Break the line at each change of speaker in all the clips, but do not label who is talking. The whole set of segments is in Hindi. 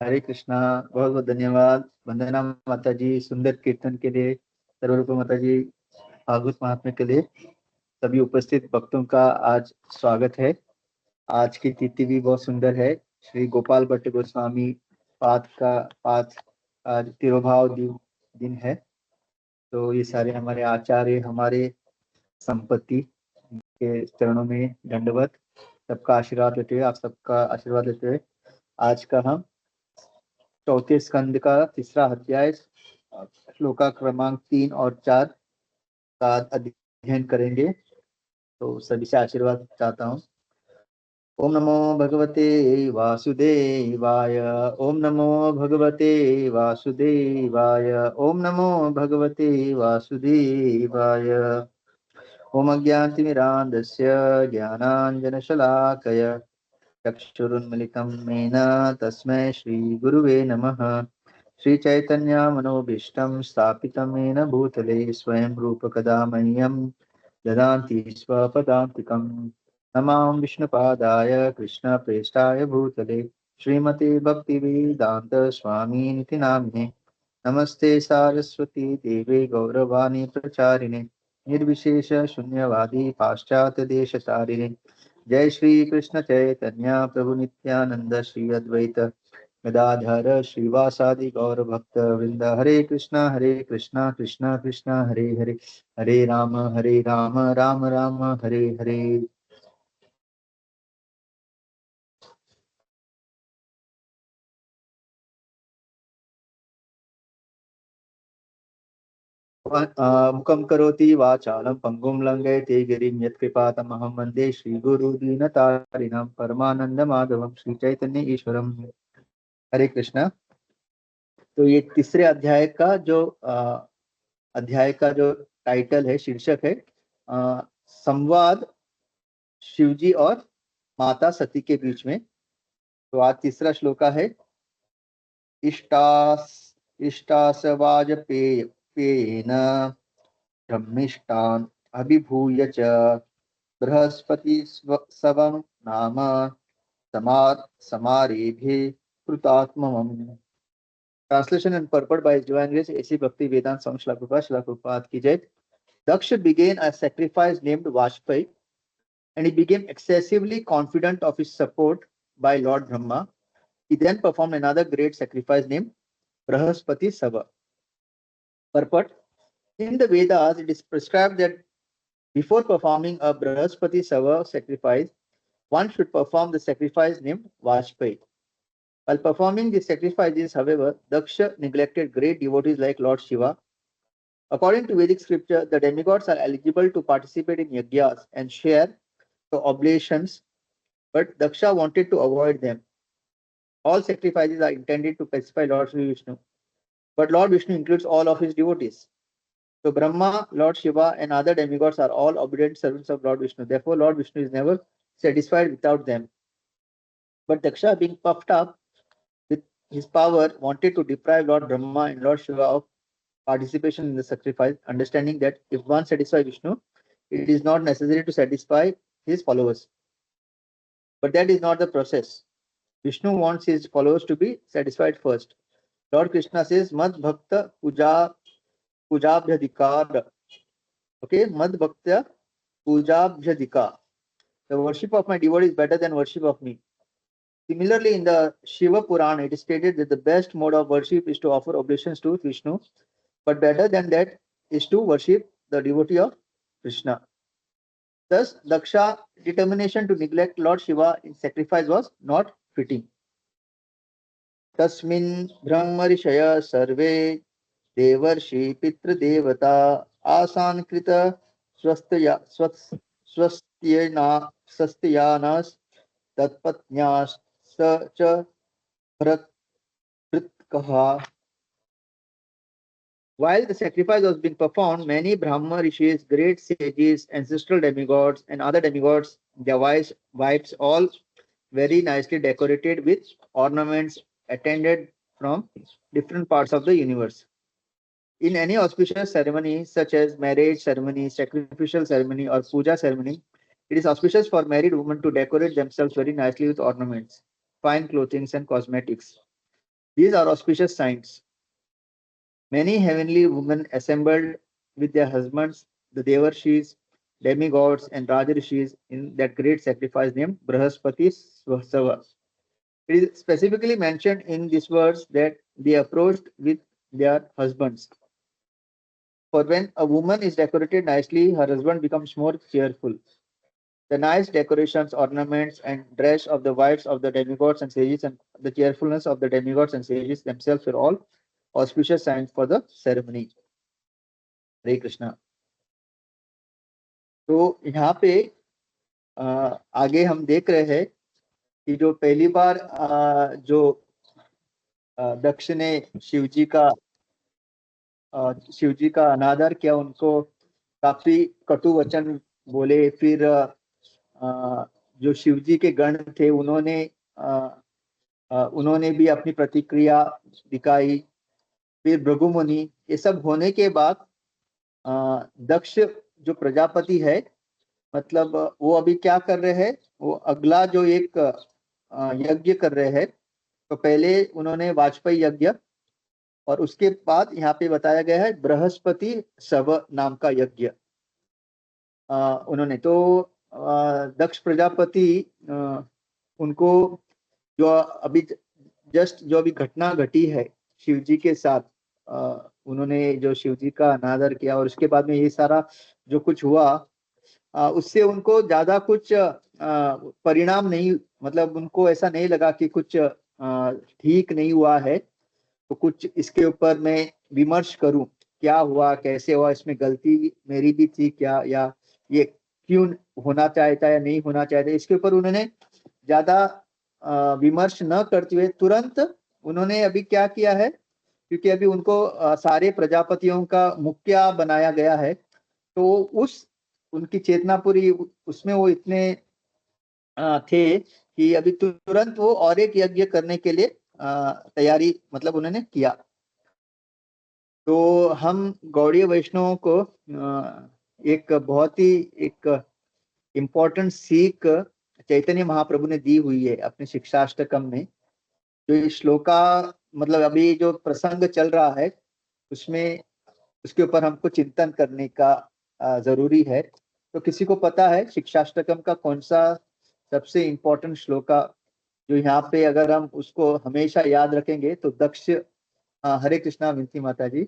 हरे कृष्णा। बहुत बहुत धन्यवाद। वंदना माता जी सुंदर कीर्तन के लिए, सर्वरूप माता जी भागवत महात्म्य के लिए सभी उपस्थित भक्तों का आज स्वागत है। आज की तिथि भी बहुत सुंदर है। श्री गोपाल भट्ट गोस्वामी पाद आज तिरुभाव दिन है। तो ये सारे हमारे आचार्य, हमारे संपत्ति के चरणों में दंडवत। सबका आशीर्वाद लेते हुए, आप सबका आशीर्वाद लेते हुए आज का हम चौथे स्कंद का तीसरा अध्याय श्लोका क्रमांक 3 और 4 का अध्ययन करेंगे। तो सभी से आशीर्वाद चाहता हूँ। ओम नमो भगवते वासुदेवाय। ओम नमो भगवते वासुदेवाय। ओम नमो भगवते वासुदेवाय। ओम अज्ञानतिमिरान्धस्य ज्ञानाञ्जनशलाकय चक्षुरुन्मिलितं येन तस्मै श्रीगुरुवे नमः। श्रीचैतन्यमनोभीष्टं स्थापितं येन भूतले स्वयं रूपकदा मह्यं ददाति स्वपदान्तिकम्। नमां विष्णुपादाय कृष्णप्रेष्ठाय भूतले श्रीमते भक्तिवेदान्त स्वामिनिति नामिने। नमस्ते सारस्वती देवे गौरवाणी प्रचारिणे निर्विशेष शून्यवादी पाश्चात्य देशतारिणे। जय श्री कृष्ण चैतन्य प्रभु नित्यानंद श्री अद्वैत गदाधर श्रीवासादि गौर भक्त वृंद। हरे कृष्णा कृष्णा कृष्णा हरे हरे, हरे राम राम राम हरे हरे। मुखं करोति वाचालं पंगुं लंघयते गिरिं यत्कृपातमहं वन्दे श्रीगुरुदीनतारिणं परमानन्दमाधवं श्रीचैतन्य ईश्वरम्। हरे कृष्णा। तो ये तीसरे अध्याय का जो टाइटल है, शीर्षक है संवाद शिवजी और माता सती के बीच में। तो आज तीसरा श्लोका है इष्टास इष्टास वाजपेयेन ब्रह्मिष्टान् अभिभूय च बृहस्पति सवं नाम समारेभे कृतात्मम्। Translation and purport by His Divine Grace A.C. Bhakti Vedanta Swami Srila Prabhupada ki jai. Daksha began a sacrifice named Vajpayee, and he became excessively confident of his support by Lord Brahma. He then performed another great sacrifice named Brahaspati Sava. Purport: in the Vedas, it is prescribed that before performing a Brahaspati Sava sacrifice, one should perform the sacrifice named Vajpayee. While performing the sacrifices, however, Daksha neglected great devotees like Lord Shiva. According to Vedic scripture, the demigods are eligible to participate in yagyas and share the oblations, but Daksha wanted to avoid them. All sacrifices are intended to pacify Lord Sri Vishnu, but Lord Vishnu includes all of his devotees. So Brahma, Lord Shiva, and other demigods are all obedient servants of Lord Vishnu. Therefore, Lord Vishnu is never satisfied without them. But Daksha, being puffed up with his power, wanted to deprive Lord Brahma and Lord Shiva of participation in the sacrifice, understanding that if one satisfies Vishnu, it is not necessary to satisfy his followers. But that is not the process. Vishnu wants his followers to be satisfied first. Lord Krishna says, Mad Bhakta Pujabhyadikar. Okay, Mad Bhakta Pujabhyadika. The worship of my devotee is better than worship of me. Similarly, in the Shiva Purana, it is stated that the best mode of worship is to offer oblations to Vishnu, but better than that is to worship the devotee of Krishna. Thus, Daksha's determination to neglect Lord Shiva in sacrifice was not fitting. तस्मिन् ब्रह्मर्षय सर्वे देवर्षि पितृदेवता आसान कृत स्वस्त्यनास् तत्पत्न्याश्च भरतृतकः. While the sacrifice was being performed, many Brahma rishis, great sages, ancestral demigods, and other demigods, their wives, all very nicely decorated with ornaments attended from different parts of the universe. In any auspicious ceremony, such as marriage ceremony, sacrificial ceremony, or puja ceremony, it is auspicious for married women to decorate themselves very nicely with ornaments, fine clothing, and cosmetics. These are auspicious signs. Many heavenly women assembled with their husbands, the Devarshis, demigods, and Rajarishis in that great sacrifice named Brahaspati Svasava. It is specifically mentioned in this verse that they approached with their husbands. For when a woman is decorated nicely, her husband becomes more cheerful. The nice decorations, ornaments, and dress of the wives of the demigods and sages, and the cheerfulness of the demigods and sages themselves were all auspicious signs for the ceremony. हरे कृष्णा। तो यहाँ पे आगे हम देख रहे हैं कि जो पहली बार जो दक्ष ने शिवजी का अनादर किया, उनको काफी कटु वचन बोले। फिर जो शिवजी के गण थे उन्होंने भी अपनी प्रतिक्रिया दिखाई। फिर भृगु मुनि, ये सब होने के बाद दक्ष जो प्रजापति है, मतलब वो अभी क्या कर रहे हैं, वो अगला जो एक यज्ञ कर रहे हैं। तो पहले उन्होंने वाजपेयी यज्ञ, और उसके बाद यहाँ पे बताया गया है बृहस्पति शव नाम का यज्ञ उन्होंने। तो दक्ष प्रजापति उनको जो अभी घटना घटी है शिवजी के साथ, उन्होंने जो शिवजी का अनादर किया और उसके बाद में ये सारा जो कुछ हुआ, उससे उनको ज्यादा कुछ परिणाम नहीं, मतलब उनको ऐसा नहीं लगा कि कुछ ठीक नहीं हुआ है, तो कुछ इसके ऊपर मैं विमर्श करूं, क्या हुआ, कैसे हुआ, इसमें गलती मेरी भी थी क्या, या ये क्यों होना चाहता या नहीं होना चाहता, इसके ऊपर उन्होंने ज्यादा विमर्श न करते हुए तुरंत उन्होंने अभी क्या किया है, क्योंकि अभी उनको सारे प्रजापतियों का मुखिया बनाया गया है, तो उनकी चेतना पूरी उसमें वो इतने थे कि अभी तुरंत वो और एक यज्ञ करने के लिए तैयारी मतलब उन्होंने किया। तो हम गौड़ीय वैष्णवों को एक बहुत ही एक इम्पोर्टेंट सीख चैतन्य महाप्रभु ने दी हुई है अपने शिक्षाष्टकम में। जो ये श्लोका, मतलब अभी जो प्रसंग चल रहा है उसमें, उसके ऊपर हमको चिंतन करने का जरूरी है। तो किसी को पता है शिक्षाष्टकम का कौन सा सबसे इम्पोर्टेंट श्लोका, जो यहाँ पे अगर हम उसको हमेशा याद रखेंगे तो दक्ष। हरे कृष्णा विनती माता जी।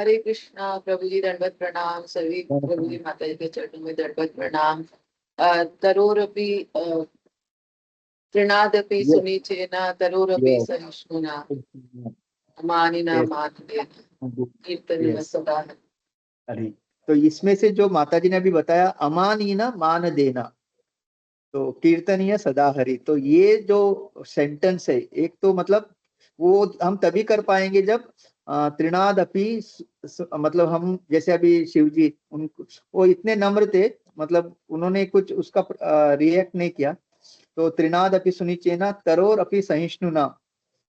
हरे कृष्णा प्रभु जी, दंडवत प्रणाम। सभी प्रभु जी माता जी के चरणों में दंडवत प्रणाम। तरोरपि तृणादपि सुनिचेना तरोरपि सहिष्णुना मानिना मानदेना कीर्तनीय सदा।
अरे, तो इसमें से जो माता जी ने अभी बताया अमानीना मान देना, तो कीर्तनीय सदा हरि, तो ये जो सेंटेंस है, एक तो मतलब वो हम तभी कर पाएंगे जब त्रिनाद अपि, मतलब हम जैसे अभी शिव जी उनको, वो इतने नम्र थे, मतलब उन्होंने कुछ उसका रिएक्ट नहीं किया। तो त्रिनाद अपि सुनिचेना तरोर अपि सहिष्णुना,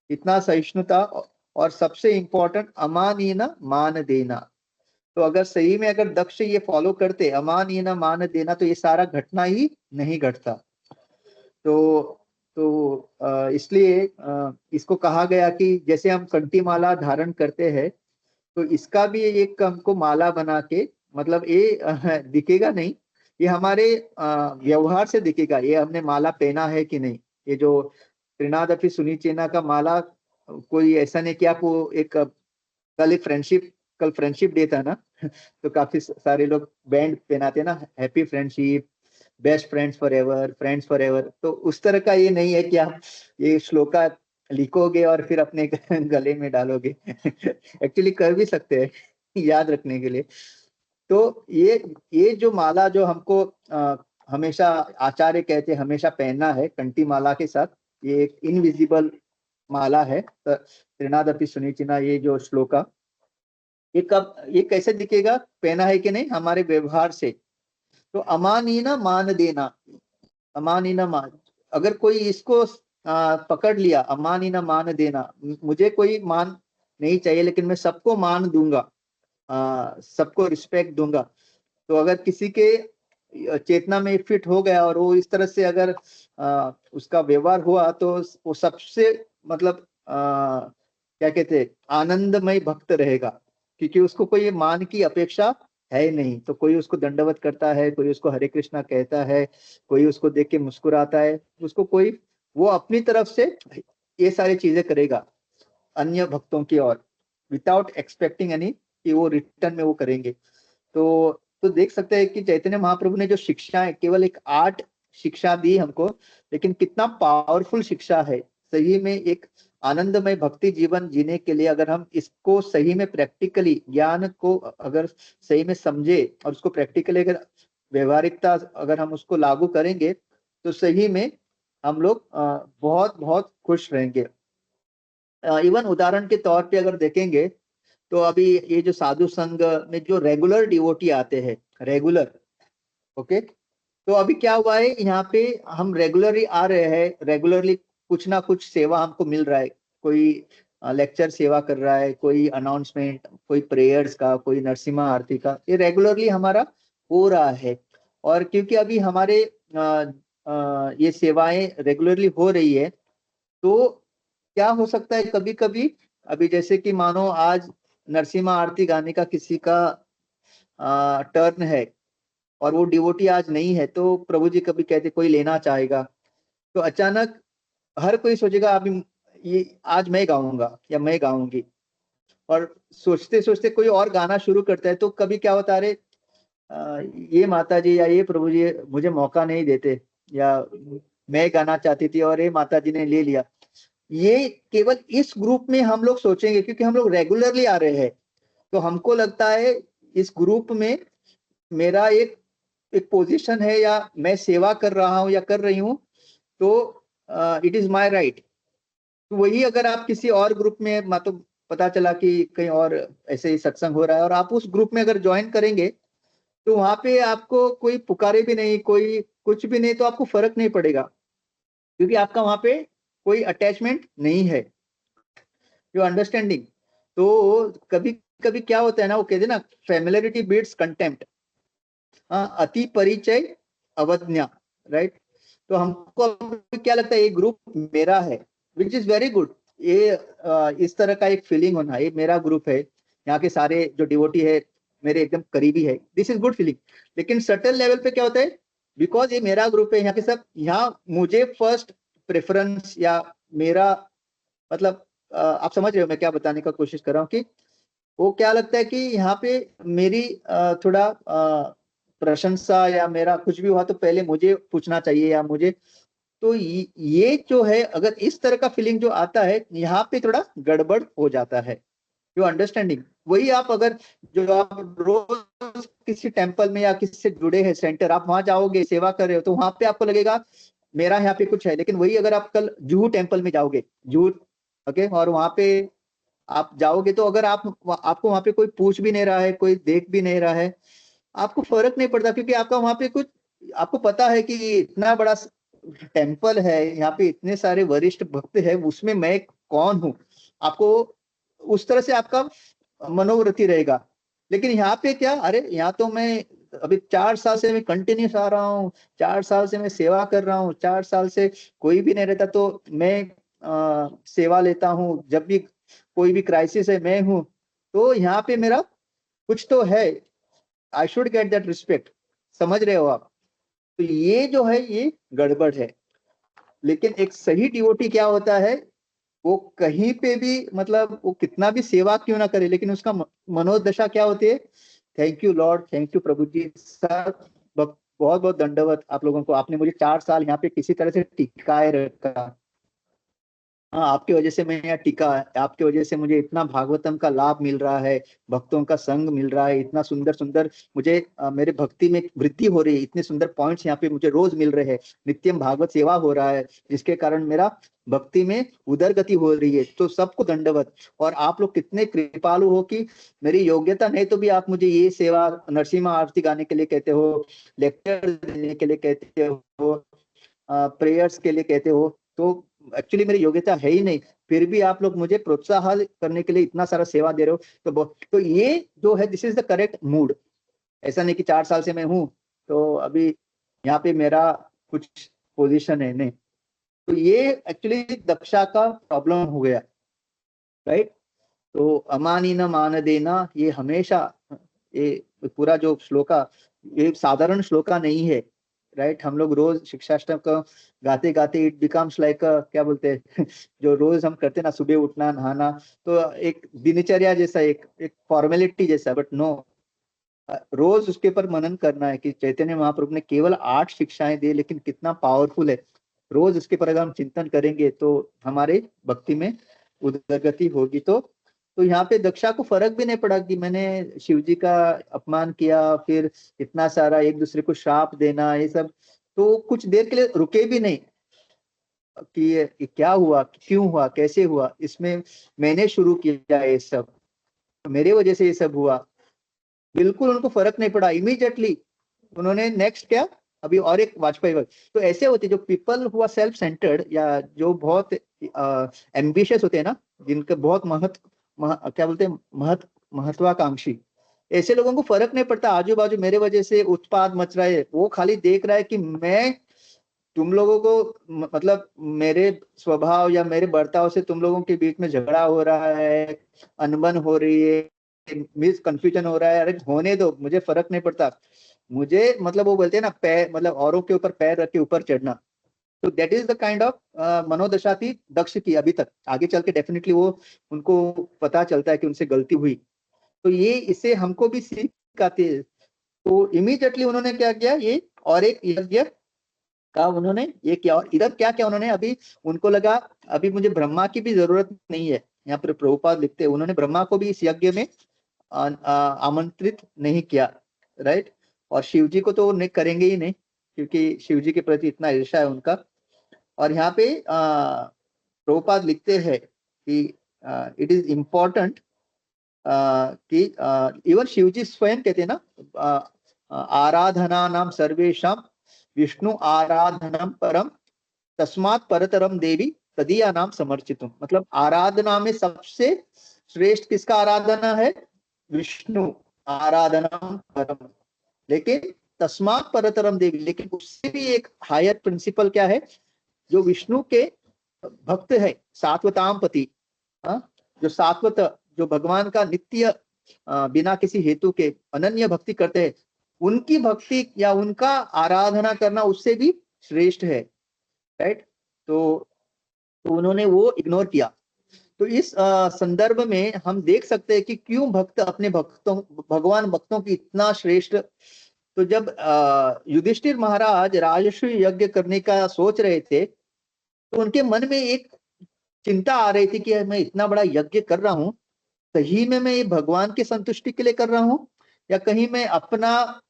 इतना सहिष्णुता, और सबसे इंपॉर्टेंट अमानीना मान देना। तो अगर सही में अगर दक्ष ये फॉलो करते, अमानीना मान देना, तो ये सारा घटना ही नहीं घटता। तो इसलिए इसको कहा गया कि जैसे हम कंठी माला धारण करते हैं, तो इसका भी एक हमको माला बना के, मतलब ये दिखेगा नहीं, ये हमारे व्यवहार से दिखेगा, ये हमने माला पहना है कि नहीं। ये जो त्रिनादपि सुनिचेना का माला, कोई ऐसा नहीं कि आप वो एक कल फ्रेंडशिप डे था ना तो काफी सारे लोग बैंड पहनाते ना, happy friendship, best friends for ever. तो उस तरह का ये नहीं है कि आप ये श्लोका लिखोगे और फिर अपने गले में डालोगे एक्चुअली कर भी सकते हैं याद रखने के लिए। तो ये जो माला जो हमको हमेशा आचार्य कहते हैं हमेशा पहनना है कंठी माला के साथ, ये एक इनविजिबल माला है। तो त्रिनादपि सुनिचिना, ये जो श्लोका, ये कैसे दिखेगा पहना है कि नहीं, हमारे व्यवहार से। तो अमानीना मान देना, अमानीना मान, अगर कोई इसको पकड़ लिया, अमानीना मान देना, मुझे कोई मान नहीं चाहिए लेकिन मैं सबको मान दूंगा, सबको रिस्पेक्ट दूंगा। तो अगर किसी के चेतना में फिट हो गया और वो इस तरह से अगर उसका व्यवहार हुआ तो वो सबसे मतलब क्या कहते हैं, आनंदमय भक्त रहेगा, क्योंकि उसको कोई मान की अपेक्षा है नहीं। तो कोई उसको दंडवत करता है, कोई उसको हरे कृष्णा कहता है, कोई उसको देख के मुस्कुराता है, उसको कोई, वो अपनी तरफ से ये सारी चीजें करेगा अन्य भक्तों की ओर, विदाउट एक्सपेक्टिंग एनी कि वो रिटर्न में वो करेंगे। तो देख सकते हैं कि चैतन्य महाप्रभु ने जो शिक्षा है, केवल एक आर्ट शिक्षा दी हमको, लेकिन कितना पावरफुल शिक्षा है। सही में एक आनंदमय भक्ति जीवन जीने के लिए अगर हम इसको सही में प्रैक्टिकली, ज्ञान को अगर सही में समझे और उसको प्रैक्टिकली अगर व्यवहारिकता अगर हम उसको लागू करेंगे, तो सही में हम लोग बहुत बहुत खुश रहेंगे। इवन उदाहरण के तौर पे अगर देखेंगे, तो अभी ये जो साधु संघ में जो रेगुलर डिवोटी आते हैं, रेगुलर, ओके, तो अभी क्या हुआ है, यहाँ पे हम रेगुलरली आ रहे हैं, रेगुलरली कुछ ना कुछ सेवा हमको मिल रहा है। कोई लेक्चर सेवा कर रहा है, कोई अनाउंसमेंट, कोई प्रेयर्स का, कोई नरसिम्हा आरती का, ये रेगुलरली हमारा हो रहा है। और क्योंकि अभी हमारे ये सेवाएं रेगुलरली हो रही है, तो क्या हो सकता है कभी कभी, अभी जैसे कि मानो आज नरसिम्हा आरती गाने का किसी का टर्न है और वो डिवोटी आज नहीं है, तो प्रभु जी कभी कहते कोई लेना चाहेगा, तो अचानक हर कोई सोचेगा अभी ये आज मैं गाऊंगा या मैं गाऊंगी, और सोचते सोचते कोई और गाना शुरू करता है। तो कभी क्या होता है, अरे ये माता जी या ये प्रभु जी मुझे मौका नहीं देते, या मैं गाना चाहती थी और ये माता जी ने ले लिया। ये केवल इस ग्रुप में हम लोग सोचेंगे, क्योंकि हम लोग रेगुलरली आ रहे हैं, तो हमको लगता है इस ग्रुप में मेरा एक एक पोजीशन है, या मैं सेवा कर रहा हूं या कर रही हूं, तो इट इज माय राइट। तो वही अगर आप किसी और ग्रुप में, मा तो पता चला कि कहीं और ऐसे ही सत्संग हो रहा है और आप उस ग्रुप में अगर ज्वाइन करेंगे, तो वहां पे आपको कोई पुकारे भी नहीं, कोई कुछ भी नहीं, तो आपको फर्क नहीं पड़ेगा, क्योंकि आपका वहां पे कोई अटैचमेंट नहीं है, यू अंडरस्टैंडिंग। तो कभी कभी क्या होता है ना, वो कहते हैं ना, फेमिलियरिटी बीट्स कंटेम्प्ट, अति परिचय अवज्ञा, राइट। तो हमको अभी क्या लगता है, ये ग्रुप मेरा है, विच इज वेरी गुड। ये इस तरह का एक फीलिंग होना, ये मेरा ग्रुप है, यहाँ के सारे जो डिवोटी है मेरे एकदम करीबी है, दिस इज गुड फीलिंग। लेकिन सर्टेन लेवल पे क्या होता है, बिकॉज ये मेरा ग्रुप है, यहाँ के सब, यहाँ मुझे फर्स्ट प्रेफरेंस, या मेरा मतलब आप समझ रहे हो मैं क्या बताने का कोशिश कर रहा हूँ, कि वो क्या लगता है कि यहाँ पे मेरी थोड़ा प्रशंसा या मेरा कुछ भी हुआ तो पहले मुझे पूछना चाहिए, या मुझे, तो ये जो है, अगर इस तरह का फीलिंग जो आता है, यहाँ पे थोड़ा गड़बड़ हो जाता है, जो अंडरस्टैंडिंग। वही आप अगर, जो आप रोज किसी टेम्पल में या किसी से जुड़े हैं सेंटर, आप वहां जाओगे सेवा कर रहे हो, तो वहां पे आपको लगेगा मेरा यहाँ पे कुछ है। लेकिन वही अगर आप कल जुहू टेम्पल में जाओगे, जुहू, ओके, और वहां पे आप जाओगे, तो अगर आपको वहां पे कोई पूछ भी नहीं रहा है, कोई देख भी नहीं रहा है, आपको फर्क नहीं पड़ता, क्योंकि आपका वहां पे कुछ, आपको पता है कि इतना बड़ा टेम्पल है, यहाँ पे इतने सारे वरिष्ठ भक्त है, उसमें मैं कौन हूँ, आपको उस तरह से आपका मनोवृत्ति रहेगा। लेकिन यहाँ पे क्या, अरे यहाँ तो मैं अभी 4 साल से मैं कंटिन्यूस आ रहा हूँ, 4 साल से मैं सेवा कर रहा हूँ, 4 साल से कोई भी नहीं रहता तो मैं सेवा लेता हूँ, जब भी कोई भी क्राइसिस है मैं हूँ, तो यहाँ पे मेरा कुछ तो है, I should get that respect. समझ रहे हो आप? तो ये जो है ये गड़बड़ है। लेकिन एक सही डिवोटी क्या होता है, वो कहीं पे भी, मतलब वो कितना भी सेवा क्यों ना करे, लेकिन उसका मनोदशा क्या होती है, thank you lord, thank you प्रभु जी सर, बहुत बहुत दंडवत आप लोगों को, आपने मुझे 4 साल यहाँ पे किसी तरह से टिकाए रखा। हाँ, आपकी वजह से मैं यहाँ टिका, आपकी वजह से मुझे इतना भागवतम का लाभ मिल रहा है, भक्तों का संग मिल रहा है, इतना सुंदर सुंदर मुझे मेरे भक्ति में वृद्धि हो रही है, इतने सुंदर पॉइंट्स यहाँ पे मुझे रोज मिल रहे हैं, नित्यम भागवत सेवा हो रहा है, जिसके कारण मेरा भक्ति में उदर गति हो रही है। तो सबको दंडवत। और आप लोग कितने कृपालु हो कि मेरी योग्यता नहीं तो भी आप मुझे ये सेवा, नरसिम्हा आरती गाने के लिए कहते हो, लेक्चर देने के लिए कहते हो, प्रेयर्स के लिए कहते हो, तो एक्चुअली मेरी योग्यता है ही नहीं, फिर भी आप लोग मुझे प्रोत्साहन करने के लिए इतना सारा सेवा दे रहे हो, तो ये जो है, this is the correct mood. ऐसा नहीं कि 4 साल से मैं हूँ तो अभी यहाँ पे मेरा कुछ पोजीशन है नहीं। तो ये एक्चुअली दक्षा का प्रॉब्लम हो गया, राइट। तो अमानी न मान देना, ये हमेशा, ये पूरा जो श्लोका, ये साधारण श्लोका नहीं है, राइट। हम लोग रोज शिक्षाष्टक गाते गाते इट बिकम्स लाइक, क्या बोलते हैं जो रोज हम करते हैं ना, सुबह उठना नहाना, तो एक दिनचर्या जैसा, एक फॉर्मेलिटी जैसा, बट नो, रोज उसके ऊपर मनन करना है कि चैतन्य महाप्रभु ने केवल 8 शिक्षाएं दी, लेकिन कितना पावरफुल है। रोज उसके पर अगर हम चिंतन करेंगे तो हमारे भक्ति में उदगति होगी। तो यहाँ पे दक्षा को फर्क भी नहीं पड़ा कि मैंने शिव जी का अपमान किया, फिर इतना सारा एक दूसरे को श्राप देना, ये सब। तो कुछ देर के लिए रुके भी नहीं कि ये क्या हुआ, क्यों हुआ, कैसे हुआ, इसमें मैंने शुरू किया ये सब, मेरे वजह से ये सब हुआ। बिल्कुल उनको फर्क नहीं पड़ा, इमीडिएटली उन्होंने नेक्स्ट क्या, अभी और एक वाजपेयी वक्त। तो ऐसे होते जो पीपल हुआ सेल्फ सेंटर्ड, या जो बहुत एम्बिशियस होते हैं ना, जिनके बहुत क्या बोलते हैं, महत्वाकांक्षी, ऐसे लोगों को फर्क नहीं पड़ता आजू बाजू मेरे वजह से उत्पाद मच रहा है। वो खाली देख रहा है कि मैं तुम लोगों को, मतलब मेरे स्वभाव या मेरे बर्ताव से तुम लोगों के बीच में झगड़ा हो रहा है, अनबन हो रही है, मिस कंफ्यूजन हो रहा है, अरे होने दो, मुझे फर्क नहीं पड़ता। मुझे मतलब वो बोलते हैं ना, पैर मतलब औरों के ऊपर पैर रख के ऊपर चढ़ना। तो that is the kind of मनोदशा थी दक्ष की अभी तक। आगे चल के डेफिनेटली वो, उनको पता चलता है कि उनसे गलती हुई। तो ये इससे हमको भी सीख आती है। तो इमीडिएटली उन्होंने क्या किया, ये और एक यज्ञ का उन्होंने ये किया। और इधर क्या किया उन्होंने, अभी उनको लगा अभी मुझे ब्रह्मा की भी जरूरत नहीं है। यहाँ पर प्रभुपाद लिखते हैं उन्होंने ब्रह्मा को भी इस यज्ञ में आमंत्रित नहीं किया, राइट। और शिव जी को तो वो नहीं करेंगे ही नहीं, क्योंकि शिव जी के प्रति इतना ईर्ष्या है उनका। और यहाँ पे प्रभुपाद लिखते हैं कि इट इज इम्पोर्टेंट कि इवन शिव जी स्वयं कहते हैं ना, आराधना नाम सर्वेशम विष्णु आराधनम परम तस्मात् परतरम देवी तदीया नाम समर्चितुम। मतलब आराधना में सबसे श्रेष्ठ किसका आराधना है, विष्णु आराधना परम। लेकिन तस्मात् परतरम देवी, लेकिन उससे भी एक हायर प्रिंसिपल क्या है, जो विष्णु के भक्त है, सात्वताम पति, जो सात्वत, जो भगवान का नित्य बिना किसी हेतु के अनन्य भक्ति करते हैं, उनकी भक्ति या उनका आराधना करना उससे भी श्रेष्ठ है, राइट। तो उन्होंने वो इग्नोर किया। तो इस संदर्भ में हम देख सकते हैं कि क्यों भक्त अपने भक्तों, भगवान भक्तों की इतना श्रेष्ठ। तो जब युधिष्ठिर महाराज राजस्व यज्ञ करने का सोच रहे थे, तो उनके मन में एक चिंता आ रही थी कि मैं इतना बड़ा यज्ञ कर रहा हूँ, सही में मैं ये भगवान की संतुष्टि के लिए कर रहा हूँ, या कहीं मैं अपना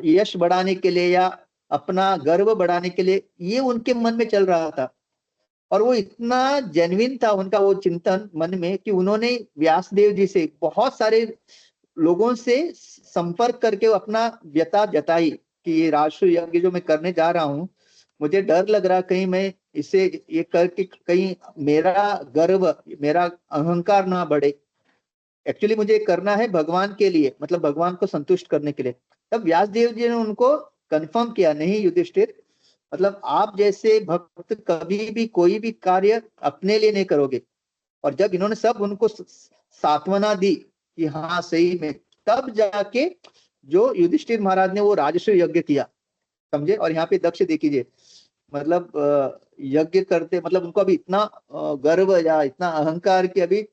यश बढ़ाने के लिए या अपना गर्व बढ़ाने के लिए, ये उनके मन में चल रहा था। और वो इतना जेन्युइन था उनका वो चिंतन मन में, कि उन्होंने व्यासदेव जी से, बहुत सारे लोगों से संपर्क करके वो अपना व्यथा जताई कि ये राष्ट्र यज्ञ जो मैं करने जा रहा हूँ, मुझे डर लग रहा कहीं मैं इसे ये करके कहीं मेरा गर्व, मेरा अहंकार ना बढ़े। एक्चुअली मुझे करना है भगवान के लिए, मतलब भगवान को संतुष्ट करने के लिए। तब व्यासदेव जी ने उनको कंफर्म किया, नहीं युधिष्ठिर, मतलब आप जैसे भक्त कभी भी कोई भी कार्य अपने लिए नहीं करोगे। और जब इन्होंने सब उनको सांत्वना दी कि हाँ सही में, तब जाके जो युधिष्ठिर महाराज ने वो राजस्व यज्ञ किया, समझे। और यहाँ पे दक्ष देखिए, मतलब यज्ञ करते, मतलब उनको अभी इतना गर्व या इतना अहंकार कि अभी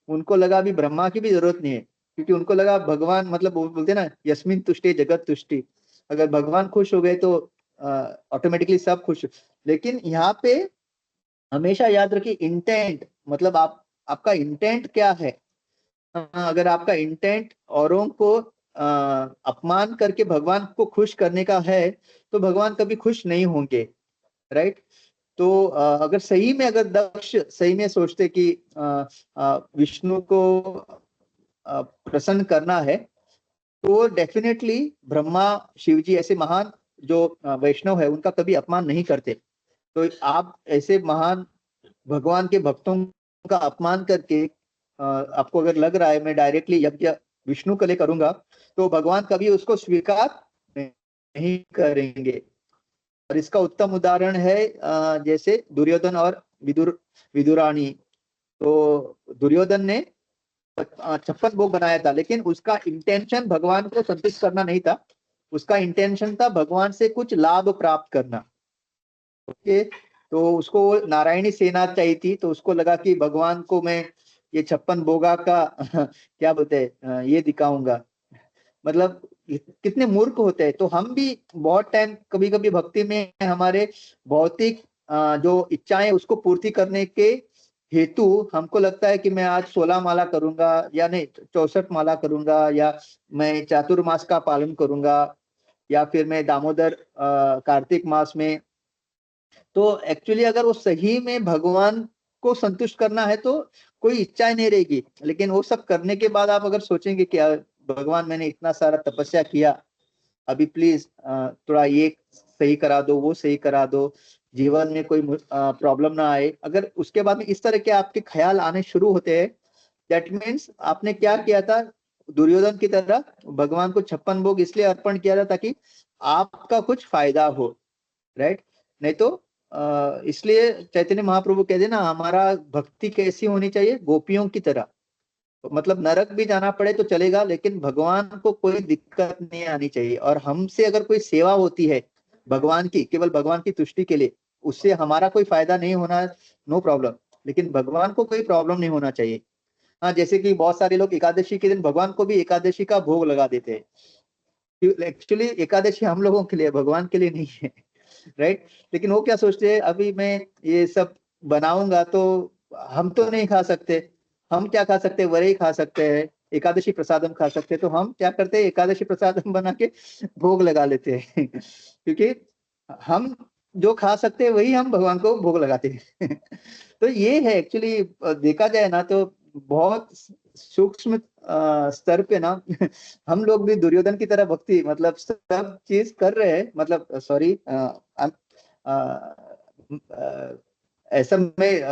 उनको लगा अभी ब्रह्मा की भी जरूरत नहीं है, क्योंकि उनको लगा भगवान, मतलब वो बोलते ना, यस्मिन तुष्टे जगत तुष्टि, अगर भगवान खुश हो गए तो ऑटोमेटिकली सब खुश। लेकिन यहाँ पे हमेशा याद रखिए इंटेंट, मतलब आपका इंटेंट क्या है। अगर आपका इंटेंट औरों को अपमान करके भगवान को खुश करने का है, तो भगवान कभी खुश नहीं होंगे, राइट। तो अगर सही में, अगर दक्ष सही में सोचते कि विष्णु को प्रसन्न करना है, तो डेफिनेटली ब्रह्मा शिव जी ऐसे महान जो वैष्णव है, उनका कभी अपमान नहीं करते। तो आप ऐसे महान भगवान के भक्तों का अपमान करके, आपको अगर लग रहा है मैं डायरेक्टली यज्ञ विष्णु के लिए करूंगा, तो भगवान कभी उसको स्वीकार नहीं नहीं करेंगे। और इसका उत्तम उदाहरण है जैसे दुर्योधन और विदुरानी। तो दुर्योधन ने 56 भोग बनाया था, लेकिन उसका इंटेंशन भगवान को संतुष्ट करना नहीं था। उसका इंटेंशन था भगवान से कुछ लाभ प्राप्त करना। ओके, तो उसको नारायणी सेना चाहिए थी, तो उसको लगा कि भगवान को मैं ये 56 भोगा का क्या बोलते हैं ये दिखाऊंगा। मतलब कितने मूर्ख होते हैं। तो हम भी बहुत टाइम कभी कभी भक्ति में हमारे भौतिक जो इच्छाएं उसको पूर्ति करने के हेतु हमको लगता है कि मैं आज 16 माला करूंगा, या नहीं 64 माला करूंगा, या मैं चातुर्मास का पालन करूंगा, या फिर मैं दामोदर कार्तिक मास में। तो एक्चुअली अगर वो सही में भगवान को संतुष्ट करना है तो कोई इच्छा ही नहीं रहेगी। लेकिन वो सब करने के बाद आप अगर सोचेंगे कि भगवान मैंने इतना सारा तपस्या किया, अभी प्लीज थोड़ा ये सही करा दो, वो सही करा दो, जीवन में कोई प्रॉब्लम ना आए। अगर उसके बाद में इस तरह के आपके ख्याल आने शुरू होते हैं, दैट मीन्स आपने क्या किया था, दुर्योधन की तरह भगवान को 56 भोग इसलिए अर्पण किया था ताकि आपका कुछ फायदा हो, राइट। नहीं तो इसलिए चैतन्य महाप्रभु कहते हैं ना, हमारा भक्ति कैसी होनी चाहिए, गोपियों की तरह। मतलब नरक भी जाना पड़े तो चलेगा, लेकिन भगवान को कोई दिक्कत नहीं आनी चाहिए। और हमसे अगर कोई सेवा होती है भगवान की, केवल भगवान की तुष्टि के लिए, उससे हमारा कोई फायदा नहीं होना, नो प्रॉब्लम, लेकिन भगवान को कोई प्रॉब्लम नहीं होना चाहिए। हाँ, जैसे कि बहुत सारे लोग एकादशी के दिन भगवान को भी एकादशी का भोग लगा देते हैं। एक्चुअली एकादशी हम लोगों के लिए, भगवान के लिए नहीं है, राइट। लेकिन वो क्या सोचते हैं, अभी मैं ये सब बनाऊंगा तो हम तो नहीं खा सकते, हम क्या खा सकते हैं, वही खा सकते हैं, एकादशी प्रसादम खा सकते हैं। तो हम क्या करते हैं, एकादशी प्रसादम बना के भोग लगा लेते हैं क्योंकि हम जो खा सकते हैं वही हम भगवान को भोग लगाते हैं तो ये है एक्चुअली, देखा जाए ना तो बहुत सूक्ष्म स्तर पे ना हम लोग भी दुर्योधन की तरह भक्ति, मतलब सब चीज कर रहे हैं, मतलब सॉरी ऐसा में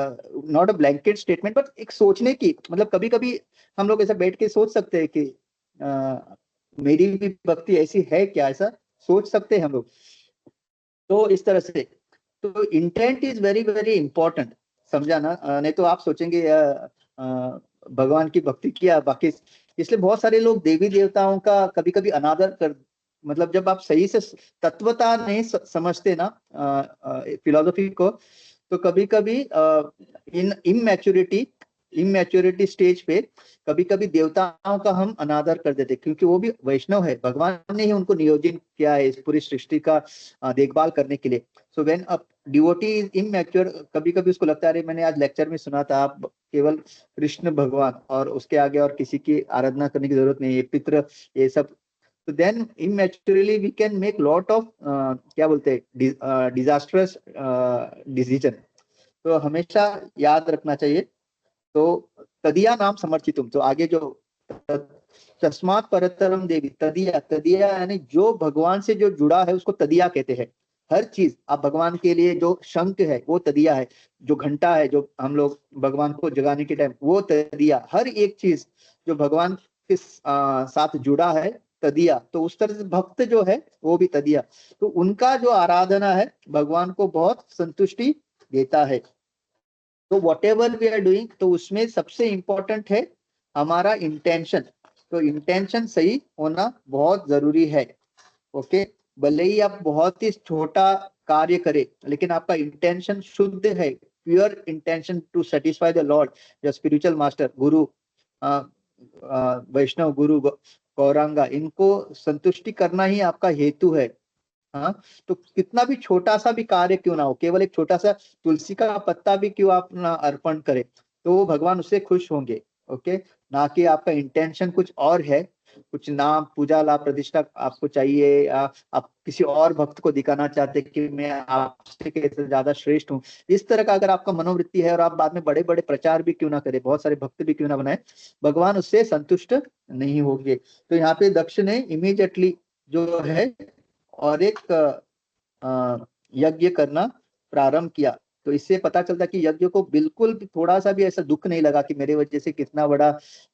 not a blanket statement, but एक सोचने की, मतलब कभी कभी हम लोग ऐसा बैठ के सोच सकते हैं कि मेरी भी भक्ति ऐसी है क्या, ऐसा सोच सकते हैं हम लोग। तो इस तरह से, तो intent is very very important, समझा ना। नहीं तो आप सोचेंगे भगवान की भक्ति किया बाकी। इसलिए बहुत सारे लोग देवी देवताओं का कभी कभी अनादर कर, मतलब जब आप सही से तत्वता नहीं समझते ना फिलोसफी को, तो कभी कभी इन इमेच्योरिटी इमेच्योरिटी स्टेज पे कभी कभी देवताओं का हम अनादर कर देते, क्योंकि वो भी वैष्णव है, भगवान ने ही उनको नियोजित किया है इस पूरी सृष्टि का देखभाल करने के लिए। So when a devotee is immature, कभी कभी उसको लगता है अरे मैंने आज लेक्चर में सुना था आप केवल कृष्ण भगवान और उसके आगे और किसी की आराधना करने की जरूरत नहीं है, पितृ ये सब। तो then immaturely we can make lot of क्या बोलते हैं डिजास्ट्रस डिसीजन। तो हमेशा याद रखना चाहिए। तो तदिया नाम समर्चितुम, तो आगे जो तस्मात् परतरम देवी, तदिया, तदिया यानी जो भगवान से जो जुड़ा है उसको तदिया कहते हैं। हर चीज आप भगवान के लिए, जो शंख है वो तदिया है, जो घंटा है जो हम लोग भगवान को जगाने के टाइम वो तदिया, हर एक चीज जो भगवान के साथ जुड़ा है तदिया। तो उस तरह से भक्त जो है वो भी तदिया। तो उनका जो आराधना है भगवान को बहुत संतुष्टि देता है। तो whatever we are doing, तो उसमें सबसे इंपॉर्टेंट है हमारा इंटेंशन। तो इंटेंशन सही होना बहुत जरूरी है। ओके, भले ही आप बहुत ही छोटा कार्य करें, लेकिन आपका इंटेंशन शुद्ध है, pure intention to satisfy the lord, your spiritual master, guru, Vaishnava गुरु, गौरांगा, इनको संतुष्टि करना ही आपका हेतु है। हाँ, तो कितना भी छोटा सा भी कार्य क्यों ना हो, केवल एक छोटा सा तुलसी का पत्ता भी क्यों आप ना अर्पण करें, तो वो भगवान उससे खुश होंगे। ओके, ना कि आपका इंटेंशन कुछ और है, कुछ नाम पूजा लाभ प्रतिष्ठा आपको चाहिए, या आप किसी और भक्त को दिखाना चाहते कि मैं आपसे कैसे ज्यादा श्रेष्ठ हूँ। इस तरह का अगर आपका मनोवृत्ति है, और आप बाद में बड़े बड़े प्रचार भी क्यों ना करें, बहुत सारे भक्त भी क्यों ना बनाए, भगवान उससे संतुष्ट नहीं होंगे। तो यहाँ पे दक्ष ने इमीडिएटली जो है और एक यज्ञ करना प्रारंभ किया। तो इससे पता चलता कि यज्ञ को बिल्कुल भी थोड़ा सा भी ऐसा दुख नहीं लगा कि मेरे वजह से कितना बड़ा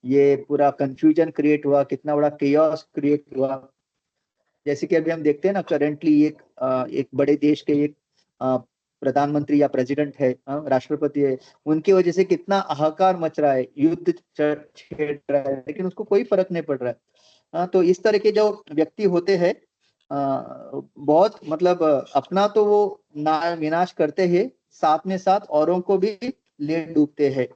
ये पूरा कंफ्यूजन क्रिएट हुआ, कितना बड़ा केओस क्रिएट हुआ। जैसे कि अभी हम देखते हैं ना, करेंटली एक बड़े देश के एक प्रधानमंत्री या प्रेसिडेंट है, राष्ट्रपति है, उनकी वजह से कितना हाहाकार मच रहा है, युद्ध छेड़ रहा है, लेकिन उसको कोई फर्क नहीं पड़ रहा है। तो इस तरह के जो व्यक्ति होते हैं, बहुत मतलब अपना तो वो विनाश करते हैं, साथ में साथ औरों को भी ले डूबते हैं।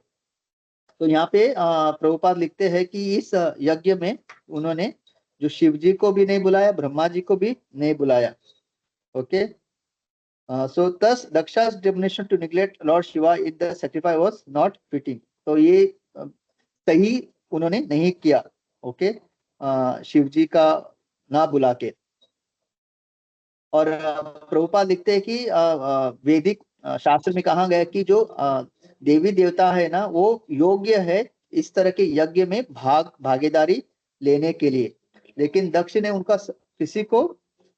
तो यहाँ पे प्रभुपाद लिखते हैं कि इस यज्ञ में उन्होंने जो शिव जी को भी नहीं बुलाया, ब्रह्मा जी को भी नहीं बुलाया। Okay, so thus Daksha's determination to neglect Lord Shiva in the sacrifice was not fitting. तो ये सही उन्होंने नहीं किया। ओके, शिव जी का ना बुला के। और प्रभुपाद लिखते हैं कि वैदिक शास्त्र में कहा गया कि जो देवी देवता है ना, वो योग्य है इस तरह के यज्ञ में भागीदारी लेने के लिए, लेकिन दक्ष ने उनका किसी को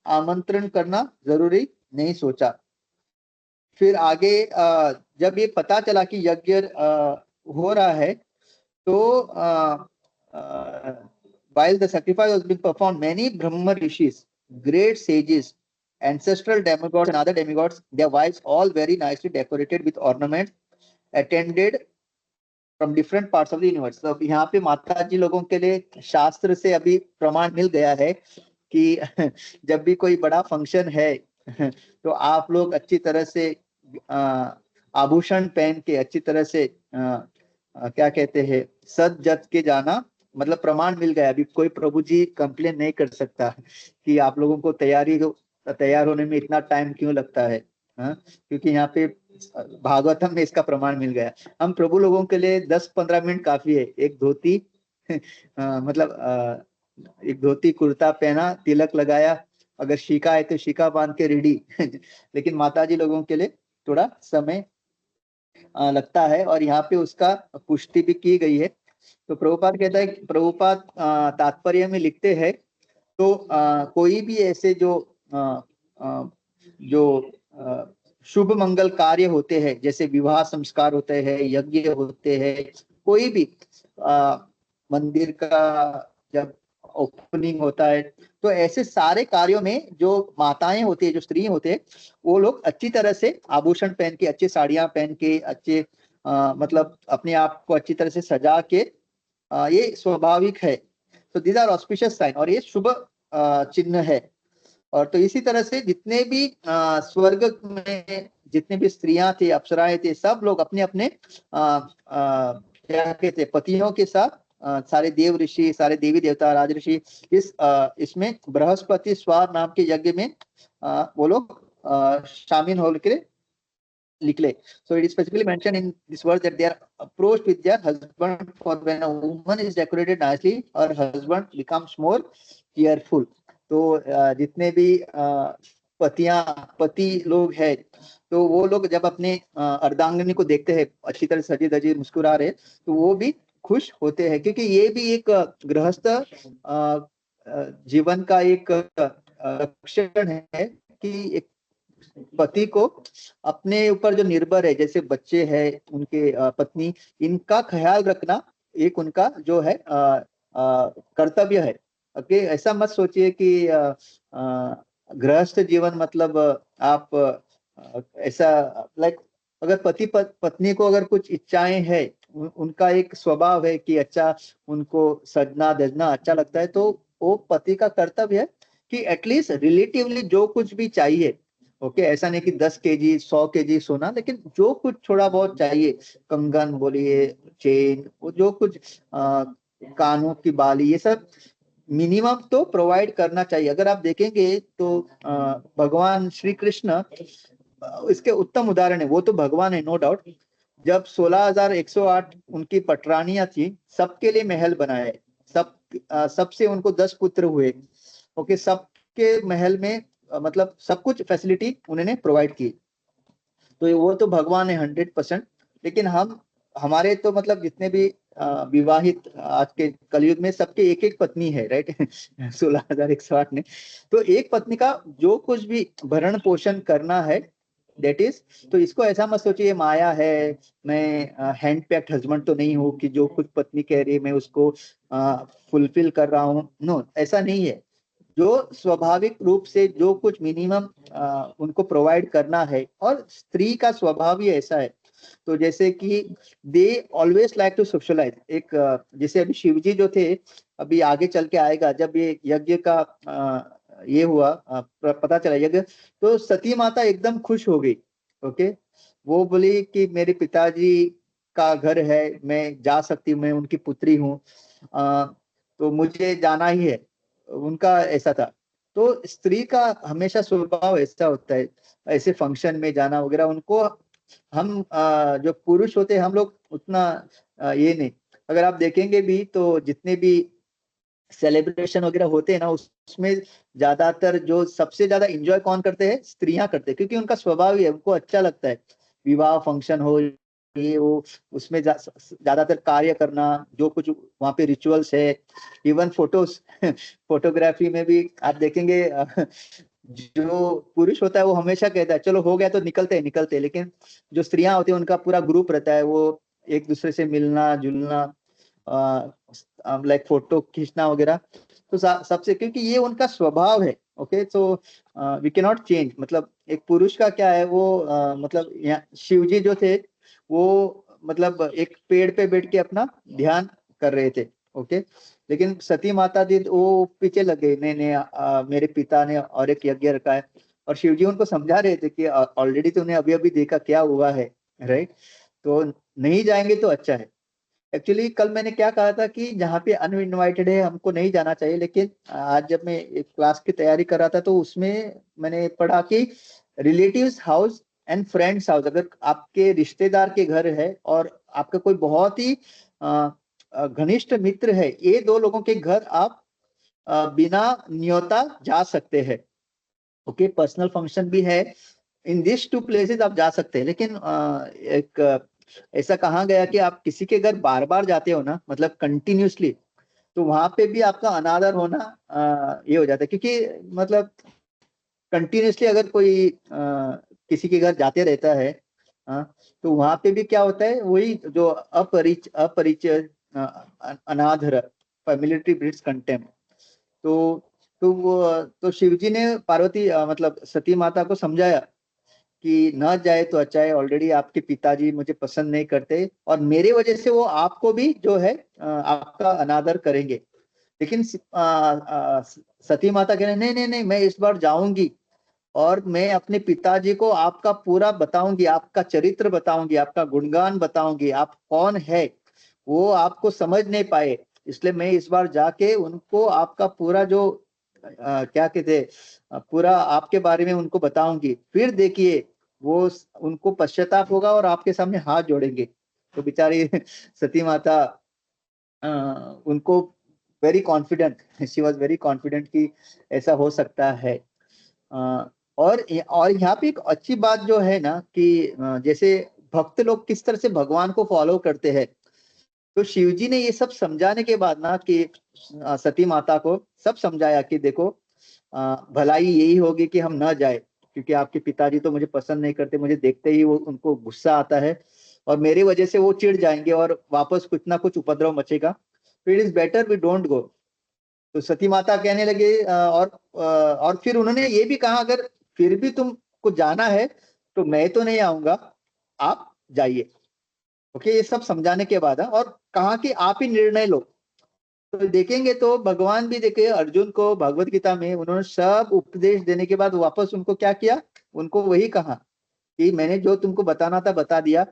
आमंत्रण करना जरूरी नहीं सोचा। फिर आगे जब ये पता चला कि यज्ञ हो रहा है, तो while the sacrifice was being performed, many Brahma rishis, great sages, ancestral demigods and other demigods, their wives, all very nicely decorated with ornaments, attended from different parts of the universe. तो यहाँ पे माता जी लोगों के लिए शास्त्र से अभी प्रमाण मिल गया है कि जब भी कोई बड़ा फंक्शन है तो आप लोग अच्छी तरह से आभूषण पहन के अच्छी तरह से क्या कहते हैं, सज जज के जाना, मतलब प्रमाण मिल गया। अभी कोई प्रभु जी कंप्लेन नहीं कर सकता कि आप लोगों को तैयार होने में इतना टाइम क्यों लगता है, क्योंकि यहाँ पे भागवतम में इसका प्रमाण मिल गया। हम प्रभु लोगों के लिए 10-15 मिनट काफी है। एक धोती मतलब एक धोती कुर्ता पहना, तिलक लगाया, अगर शीका है तो शीका बांध के रेडी लेकिन माताजी लोगों के लिए थोड़ा समय लगता है, और यहाँ पे उसका पुष्टि भी की गई है। तो प्रभुपाद कहता है, प्रभुपाद तात्पर्य में लिखते हैं, तो कोई भी ऐसे जो शुभ मंगल कार्य होते हैं, जैसे विवाह संस्कार होते हैं, यज्ञ होते हैं, कोई भी मंदिर का जब ओपनिंग होता है, तो ऐसे सारे कार्यों में जो माताएं होती है, जो स्त्री होते हैं, वो लोग अच्छी तरह से आभूषण पहन के, अच्छी साड़ियां पहन के, अच्छे मतलब अपने आप को अच्छी तरह से सजा के, ये स्वाभाविक है। तो दीज आर ऑस्पिशियस साइन, और ये शुभ चिन्ह है। और तो इसी तरह से जितने भी स्वर्ग में जितने भी स्त्रियां थी, अप्सराएं थे, सब लोग अपने अपने क्या कहते हैं, पतियों के साथ, सारे देव ऋषि, सारे देवी देवता, राज ऋषि, इसमें बृहस्पति स्वार नाम के यज्ञ में वो लोग शामिल होकर निकले। So it is specifically mentioned in this verse that they are approached with their husband, for when a woman is decorated nicely, her husband becomes more cheerful. तो जितने भी पति लोग हैं, तो वो लोग जब अपने अर्धांगिनी को देखते हैं अच्छी तरह सजी धजी मुस्कुरा रहे, तो वो भी खुश होते हैं, क्योंकि ये भी एक गृहस्थ जीवन का एक लक्षण है कि एक पति को अपने ऊपर जो निर्भर है, जैसे बच्चे हैं, उनके पत्नी, इनका ख्याल रखना एक उनका जो है कर्तव्य है। ओके, ऐसा मत सोचिए कि गृहस्थ जीवन मतलब आप ऐसा लाइक, अगर पति पत्नी को अगर कुछ इच्छाएं है, उनका एक स्वभाव है कि अच्छा उनको सजना धजना अच्छा लगता है, तो वो पति का कर्तव्य है कि एटलीस्ट रिलेटिवली जो कुछ भी चाहिए, ओके, ऐसा नहीं कि 10 केजी 100 केजी सोना, लेकिन जो कुछ थोड़ा बहुत चाहिए, कंगन बोलिए, चेन, वो जो कुछ कानों की बाली, ये सब मिनिमम तो प्रोवाइड करना चाहिए। अगर आप देखेंगे तो भगवान श्री कृष्ण इसके उत्तम उदाहरण है। वो तो भगवान है, नो डाउट। जब 16,108 उनकी पटरानियां थी, सबके लिए महल बनाए, सबसे उनको 10 पुत्र हुए। ओके, सबके महल में मतलब सब कुछ फैसिलिटी उन्होंने प्रोवाइड की। तो वो तो भगवान है 100%। लेकिन हमारे तो मतलब जितने भी विवाहित आज के कलयुग में, सबके एक एक पत्नी है, राइट 16,108 ने। तो एक पत्नी का जो कुछ भी भरण पोषण करना है, दैट इज, तो इसको ऐसा मत सोचिए माया है, मैं हैंड पैक्ड हस्बैंड तो नहीं हूँ कि जो कुछ पत्नी कह रही है मैं उसको फुलफिल कर रहा हूँ। नो, ऐसा नहीं है। जो स्वाभाविक रूप से जो कुछ मिनिमम उनको प्रोवाइड करना है, और स्त्री का स्वभाव ही ऐसा है। तो जैसे कि they always like to socialize, एक जैसे अभी शिव जी जो थे, अभी आगे चल के आएगा जब ये यज्ञ का ये हुआ, पता चला यज्ञ, तो सती माता एकदम खुश हो गई। ओके, वो बोली कि मेरे पिताजी का घर है, मैं जा सकती हूँ, मैं उनकी पुत्री हूँ, तो मुझे जाना ही है, उनका ऐसा था। तो स्त्री का हमेशा स्वभाव ऐसा होता है, ऐसे फंक्शन में जाना वगैरह, उनको हम जो पुरुष होते हैं हम लोग उतना ये नहीं। अगर आप देखेंगे भी तो जितने भी सेलिब्रेशन वगैरह होते हैं ना, उसमें ज्यादातर जो सबसे ज्यादा एंजॉय कौन करते हैं, स्त्रियां करते हैं, क्योंकि उनका स्वभाव ही है, उनको अच्छा लगता है। विवाह फंक्शन हो, ये वो, उसमें ज्यादातर कार्य करना, जो कुछ वहाँ पे रिचुअल्स है, इवन फोटोज फोटोग्राफी में भी आप देखेंगे जो पुरुष होता है वो हमेशा कहता है चलो हो गया तो निकलते हैं निकलते हैं, लेकिन जो स्त्रियां होती है उनका पूरा ग्रुप रहता है, वो एक दूसरे से मिलना जुलना, लाइक फोटो खींचना वगैरह। तो सबसे, क्योंकि ये उनका स्वभाव है। ओके, तो वी कैन नॉट चेंज। मतलब एक पुरुष का क्या है वो, मतलब यहाँ शिव जी जो थे वो मतलब एक पेड़ पे बैठ के अपना ध्यान कर रहे थे। ओके, लेकिन सती माता दी वो पीछे लग गए, नहीं नहीं, मेरे पिता ने और एक यज्ञ रखा है, और शिव जी उनको समझा रहे थे कि ऑलरेडी तुमने अभी अभी देखा क्या हुआ है, राइट, तो नहीं जाएंगे तो अच्छा है। एक्चुअली कल मैंने क्या कहा था कि जहाँ पे अनइनवाइटेड है हमको नहीं जाना चाहिए, लेकिन आज जब मैं एक क्लास की तैयारी कर रहा था तो उसमें मैंने पढ़ा कि relatives house and friends house, अगर आपके रिश्तेदार के घर है और आपका कोई बहुत ही घनिष्ठ मित्र है, ये दो लोगों के घर आप बिना न्योता जा सकते हैं। ओके, पर्सनल फंक्शन भी है, इन दिस टू प्लेसेस आप जा सकते हैं, लेकिन एक ऐसा कहा गया कि आप किसी के घर बार बार जाते हो ना, मतलब कंटिन्यूसली, तो वहां पे भी आपका अनादर होना ये हो जाता है, क्योंकि मतलब कंटिन्यूसली अगर कोई किसी के घर जाते रहता है, हाँ, तो वहां पे भी क्या होता है, वही जो अपरिचय अनादर, फैमिलिटी ब्रीड्स कंटेम्प्ट। तो तो शिव जी ने पार्वती मतलब सती माता को समझाया कि न जाए तो अच्छा है, ऑलरेडी आपके पिताजी मुझे पसंद नहीं करते, और मेरे वजह से वो आपको भी जो है आपका अनादर करेंगे। लेकिन सती माता कह रहे नहीं नहीं नहीं, मैं इस बार जाऊंगी, और मैं अपने पिताजी को आपका पूरा बताऊंगी, आपका चरित्र बताऊंगी, आपका गुणगान बताऊंगी, आप कौन है वो आपको समझ नहीं पाए, इसलिए मैं इस बार जाके उनको आपका पूरा जो क्या कहते पूरा आपके बारे में उनको बताऊंगी, फिर देखिए वो उनको पश्चाताप होगा और आपके सामने हाथ जोड़ेंगे। तो बेचारी सती माता उनको very confident, she was very confident कि ऐसा हो सकता है। और यहाँ पे एक अच्छी बात जो है ना कि जैसे भक्त लोग किस तरह से भगवान को फॉलो करते हैं, तो शिव जी ने ये सब समझाने के बाद ना कि सती माता को सब समझाया कि देखो भलाई यही होगी कि हम न जाए, क्योंकि आपके पिताजी तो मुझे पसंद नहीं करते, मुझे देखते ही वो उनको गुस्सा आता है, और मेरी वजह से वो चिढ़ जाएंगे और वापस कुछ ना कुछ उपद्रव मचेगा, तो it is better we don't go. तो सती माता कहने लगे और फिर उन्होंने ये भी कहा अगर फिर भी तुमको जाना है तो मैं तो नहीं आऊंगा, आप जाइए। ओके, ये सब समझाने के बाद और कहा कि आप ही निर्णय लो। तो देखेंगे तो भगवान भी देखे अर्जुन को भगवत गीता में उन्होंने सब उपदेश देने के बाद वापस उनको क्या किया, उनको वही कहा कि मैंने जो तुमको बताना था बता दिया,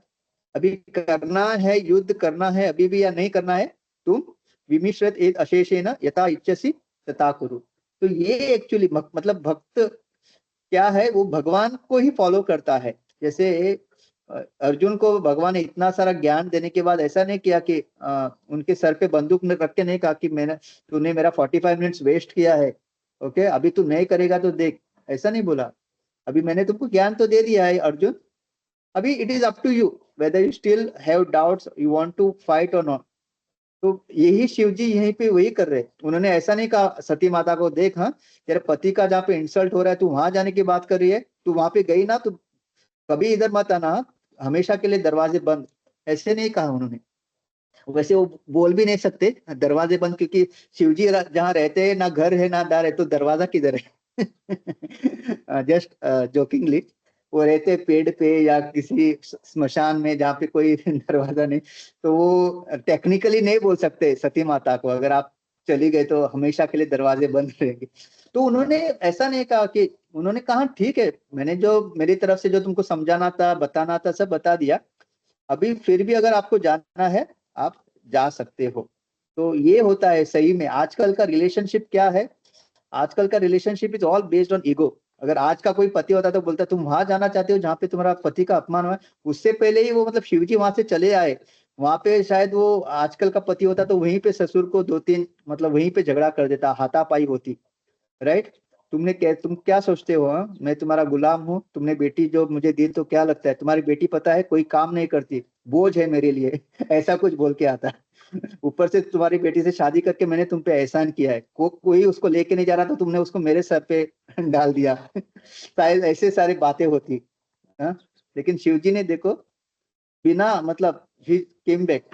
अभी करना है, युद्ध करना है अभी भी या नहीं करना है, तुम विमिश्रत एत अशेषेण यथा इच्छसि तथा कुरु। तो ये एक्चुअली मतलब भक्त क्या है, वो भगवान को ही फॉलो करता है। जैसे अर्जुन को भगवान ने इतना सारा ज्ञान देने के बाद ऐसा नहीं किया कि उनके सर पे बंदूक में रख के नहीं कहा कि मैंने तूने मेरा 45 मिनट्स वेस्ट किया है, ओके अभी तू नहीं करेगा तो देख, ऐसा नहीं बोला। अभी मैंने तुमको ज्ञान तो दे दिया है अर्जुन, अभी it is up to you whether you still have doubts, you want to fight or not. तो यही शिव जी यहीं पे वही कर रहे हैं। उन्होंने ऐसा नहीं कहा सती माता को देख, हाँ तेरे पति का जहाँ पे इंसल्ट हो रहा है तू वहां जाने की बात कर रही है, तू वहां पे गई ना तो कभी इधर मत आना, हमेशा के लिए दरवाजे बंद, ऐसे नहीं कहा उन्होंने। वैसे वो बोल भी नहीं सकते दरवाजे बंद, क्योंकि शिवजी जहाँ रहते हैं ना घर है ना द्वार है, तो दरवाजा किधर है? जस्ट जोकिंगली, वो रहते पेड़ पे या किसी स्मशान में जहाँ पे कोई दरवाजा नहीं, तो वो टेक्निकली नहीं बोल सकते सती माता को अगर आप चली गए तो हमेशा के लिए दरवाजे बंद रहेंगे। तो उन्होंने ऐसा नहीं कहा कि, उन्होंने कहा ठीक है, मैंने जो मेरी तरफ से जो तुमको समझाना था बताना था सब बता दिया, अभी फिर भी अगर आपको जाना है आप जा सकते हो। तो ये होता है सही में आजकल का रिलेशनशिप क्या है, आजकल का relationship is all based on ego. अगर आज का कोई पति होता तो बोलता तुम वहां जाना चाहते हो जहाँ पे तुम्हारा पति का अपमान हुआ है, उससे पहले ही वो मतलब शिवजी वहां से चले आए, वहां पे शायद वो आजकल का पति होता तो वहीं पे ससुर को दो तीन मतलब वहीं पे झगड़ा कर देता, हाथापाई होती, राइट। तुम क्या सोचते हो, हाँ? मैं तुम्हारा गुलाम हूँ, तुमने बेटी जो मुझे दी तो क्या लगता है तुम्हारी बेटी पता है कोई काम नहीं करती, बोझ है मेरे लिए ऐसा कुछ बोल के आता है। ऊपर से तुम्हारी बेटी से शादी करके मैंने तुम पे एहसान किया है, कोई उसको लेके नहीं जा रहा तो तुमने उसको मेरे सर पे डाल दिया। शायद ऐसे सारी बातें होती, हाँ। लेकिन शिव जी ने देखो बिना मतलब ही केम बैक।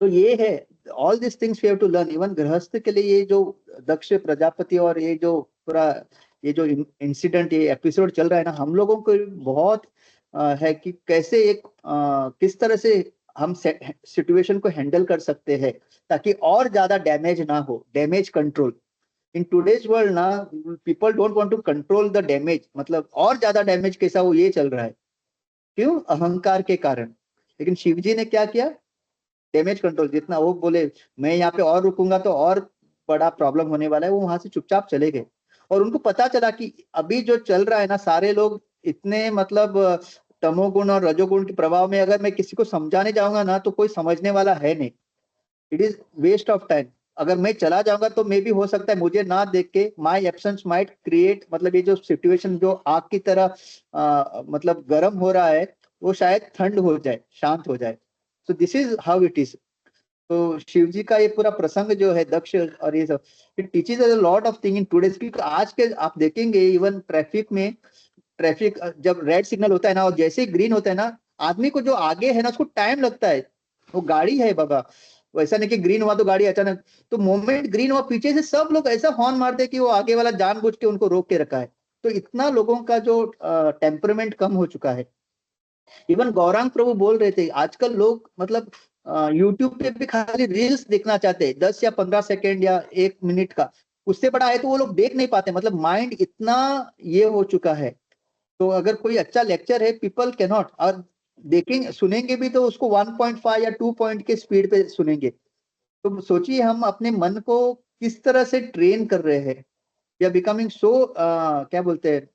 तो ये है, all this things we have to learn. Even गृहस्थ के लिए ये जो दक्ष प्रजापति और ये जो पूरा ये जो इंसिडेंट ये एपिसोड चल रहा है ना, हम लोगों को बहुत है कि कैसे एक किस तरह से हम सिचुएशन को हैंडल कर सकते हैं ताकि और ज्यादा डैमेज ना हो, damage control. In today's world ना people don't want to control the damage, मतलब और ज्यादा डैमेज कैसा हो ये चल रहा है, क्यों? अहंकार के कारण। लेकिन शिवजी ने क्या किया, डैमेज कंट्रोल, जितना वो बोले मैं यहाँ पे और रुकूंगा तो और बड़ा प्रॉब्लम होने वाला है, वो वहां से चुपचाप चले गए। और उनको पता चला कि अभी जो चल रहा है ना सारे लोग इतने मतलब तमोगुण और रजोगुण के प्रभाव में, अगर मैं किसी को समझाने जाऊंगा ना तो कोई समझने वाला है नहीं, it is waste of time. अगर मैं चला जाऊंगा तो मे भी हो सकता है मुझे ना देख के माई एब्सेंस माइट क्रिएट, मतलब ये जो सिचुएशन जो आग की तरह मतलब गर्म हो रहा है वो शायद ठंड हो जाए, शांत हो जाए। So this is how it is. तो शिव जी का ये पूरा प्रसंग जो है दक्ष और ये सब, it teaches us a lot of thing in today's. क्योंकि आज के आप देखेंगे इवन ट्रैफिक में, ट्रैफिक जब रेड सिग्नल होता है ना और जैसे ही ग्रीन होता है ना, आदमी को जो आगे है ना उसको टाइम लगता है, वो गाड़ी है बाबा, वैसा नहीं कि ग्रीन हुआ तो गाड़ी अचानक, तो मोमेंट ग्रीन हुआ पीछे से सब लोग ऐसा हॉर्न मारते हैं कि वो आगे वाला जानबूझ के उनको रोक के रखा है। तो इतना लोगों का जो टेम्परमेंट कम हो चुका है। इवन गौरांग प्रभु बोल रहे थे आजकल लोग मतलब यूट्यूब पे भी खाली रील्स देखना चाहते हैं 10 या 15 सेकेंड या 1 मिनट का, उससे बड़ा है तो वो लोग देख नहीं पाते, मतलब माइंड इतना ये हो चुका है। तो अगर कोई अच्छा लेक्चर है पीपल कैन नॉट, और देखेंगे सुनेंगे भी तो उसको 1.5 या 2 पॉइंट के स्पीड पे सुनेंगे। तो सोचिए हम अपने मन को किस तरह से ट्रेन कर रहे हैं, या बिकमिंग सो क्या बोलते हैं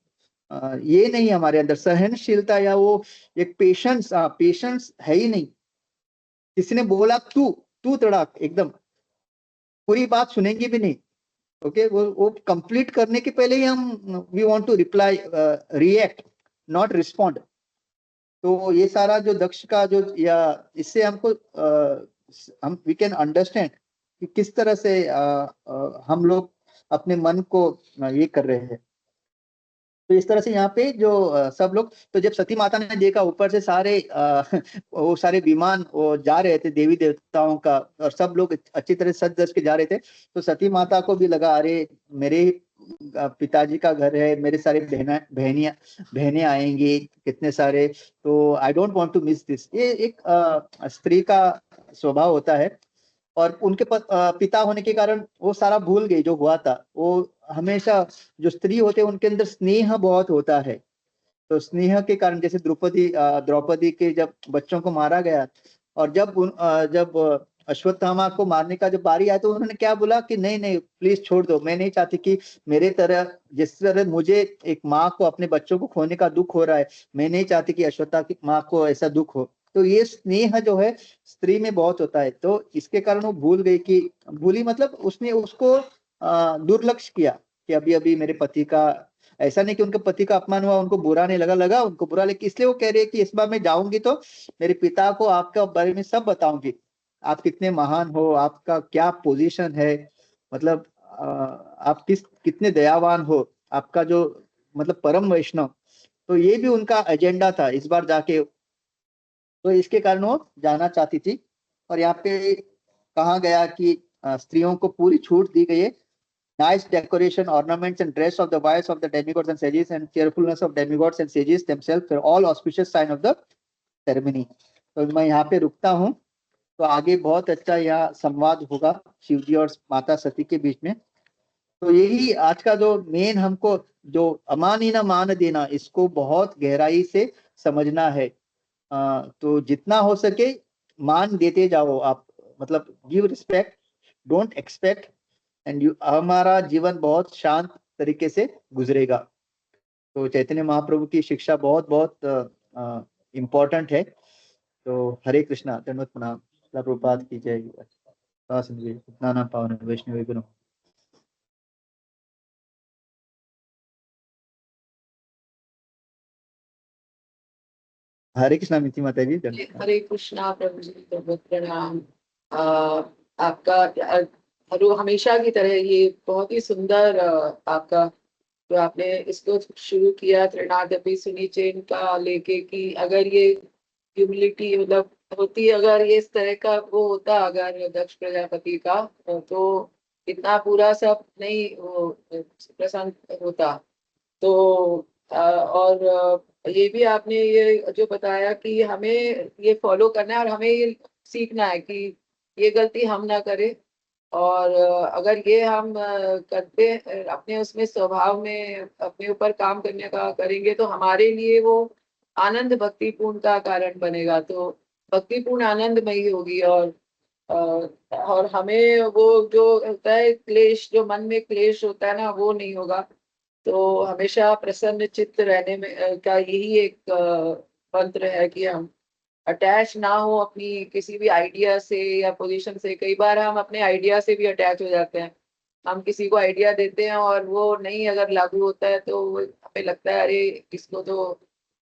ये नहीं हमारे अंदर सहनशीलता या वो एक पेशेंस, पेशेंस है ही नहीं। किसी ने बोला तू तू तड़ाक एकदम पूरी बात सुनेंगे भी नहीं। ओके वो कंप्लीट करने के पहले ही हम we want to reply, react, not respond. तो ये सारा जो दक्ष का जो या इससे हमको हम वी कैन अंडरस्टैंड कि किस तरह से हम लोग अपने मन को ये कर रहे हैं। तो इस तरह से यहाँ पे जो सब लोग, तो जब सती माता ने देखा ऊपर से सारे वो सारे विमान वो जा रहे थे देवी देवताओं का, और सब लोग अच्छी तरह से सज धज के जा रहे थे, तो सती माता को भी लगा अरे मेरे ही पिताजी का घर है, मेरे सारे बहनियां बहनें आएंगी कितने सारे, तो I don't want to miss this. ये एक स्त्री का स्वभाव होता है। और उनके पिता होने के कारण वो सारा भूल गई जो हुआ था। वो हमेशा जो स्त्री होते हैं उनके अंदर स्नेह बहुत होता है, तो स्नेह के कारण जैसे द्रौपदी के जब बच्चों को मारा गया, और जब अश्वत्थामा को मारने का जब बारी आया तो उन्होंने क्या बोला कि नहीं नहीं प्लीज छोड़ दो, मैं नहीं चाहती कि मेरे तरह जिस तरह मुझे एक माँ को अपने बच्चों को खोने का दुख हो रहा है, मैं नहीं चाहती कि अश्वत्था की माँ को ऐसा दुख हो। तो ये स्नेह जो है स्त्री में बहुत होता है, तो इसके कारण वो भूल गई कि, भूली मतलब उसने उसको दुर्लक्ष्य किया कि अभी अभी मेरे पति का, ऐसा नहीं कि उनके पति का अपमान हुआ उनको बुरा नहीं लगा, लगा उनको बुरा, लेकिन इसलिए वो कह रही है कि इस बार मैं जाऊंगी तो मेरे पिता को आपके बारे में सब बताऊंगी, आप कितने महान हो, आपका क्या पोजीशन है, मतलब आप कितने दयावान हो, आपका जो मतलब परम वैष्णव। तो ये भी उनका एजेंडा था इस बार जाके, तो इसके कारण वो जाना चाहती थी। और यहाँ पे कहा गया कि स्त्रियों को पूरी छूट दी गई है. Nice decoration, ornaments, and dress of the wives of the demigods and sages, and cheerfulness of demigods and sages themselves were all auspicious sign of the ceremony. तो मैं यहाँ पे रुकता हूँ. तो आगे बहुत अच्छा यह संवाद होगा शिव जी और माता सती के बीच में. तो यही आज का जो मेन हमको जो अमानी न मान देना, इसको बहुत गहराई से समझना है. तो जितना हो सके मान देते जाओ आप, मतलब give respect, don't expect, and हमारा जीवन बहुत शांत तरीके से गुजरेगा. तो चैतन्य महाप्रभु की शिक्षा बहुत बहुत इम्पोर्टेंट है. तो हरे कृष्णा, दंडवत प्रणाम, प्रभुपाद की जय. नाना पावन वैष्णव गुरु. हरे कृष्णा मिति माता जी.
हरे कृष्णा प्रभु जी, दंडवत प्रणाम. अ, आपका हमेशा की तरह ये बहुत ही सुंदर आपका जो आपने इसको शुरू किया त्रिनादपि सुनी चेन का लेके, कि अगर ये ह्यूमिलिटी मतलब होती, अगर ये इस तरह का वो होता अगर दक्ष प्रजापति का, तो इतना पूरा सब नहीं वो प्रसन्न होता. तो और ये भी आपने ये जो बताया कि हमें ये फॉलो करना है और हमें ये सीखना है कि ये गलती हम ना करें. और अगर ये हम करते अपने उसमें स्वभाव में अपने ऊपर काम करने का करेंगे, तो हमारे लिए वो आनंद भक्तिपूर्ण का कारण बनेगा. तो भक्तिपूर्ण आनंदमयी होगी. और हमें वो जो होता है क्लेश, जो मन में क्लेश होता है ना, वो नहीं होगा. तो हमेशा प्रसन्न चित्त रहने में का यही एक मंत्र है कि हम अटैच ना हो अपनी किसी भी आइडिया से या पोजीशन से. कई बार हम अपने आइडिया से भी अटैच हो जाते हैं. हम किसी को आइडिया देते हैं और वो नहीं अगर लागू होता है, तो हमें लगता है अरे इसको तो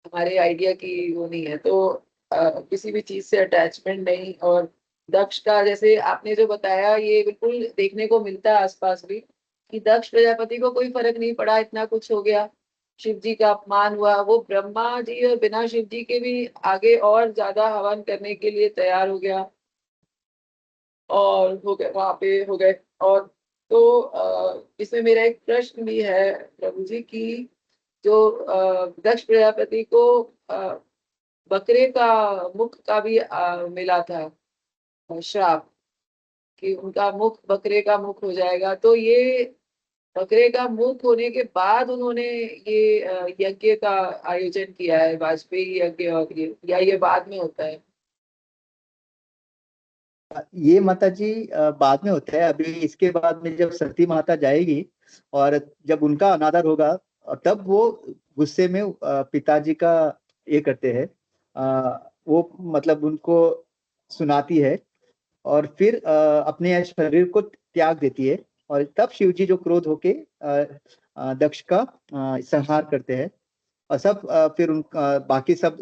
हमारे आइडिया की वो नहीं है. तो किसी भी चीज से अटैचमेंट नहीं. और दक्ष का जैसे आपने जो बताया, ये बिल्कुल देखने को मिलता है आसपास भी, कि दक्ष प्रजापति को कोई फर्क नहीं पड़ा, इतना कुछ हो गया, शिव जी का अपमान हुआ, वो ब्रह्मा जी और बिना शिव जी के भी आगे और ज्यादा हवन करने के लिए तैयार हो गया और हो गए वहां पे हो गए. और तो इसमें मेरा एक प्रश्न भी है प्रभु जी की, जो दक्ष प्रजापति को बकरे का मुख का भी मिला था श्राप, कि उनका मुख बकरे का मुख हो जाएगा. तो ये बकरे का मुख होने के बाद उन्होंने ये यज्ञ का आयोजन किया है, वाजपेयी यज्ञ, और या ये बाद में होता है?
ये माता जी बाद में होता है. अभी इसके बाद में जब सती माता जाएगी और जब उनका अनादर होगा, तब वो गुस्से में पिताजी का ये करते हैं. वो मतलब उनको सुनाती है और फिर अपने शरीर को त्याग देती है. और तब शिव जी जो क्रोध होके दक्ष का संहार करते हैं. और सब फिर उन बाकी सब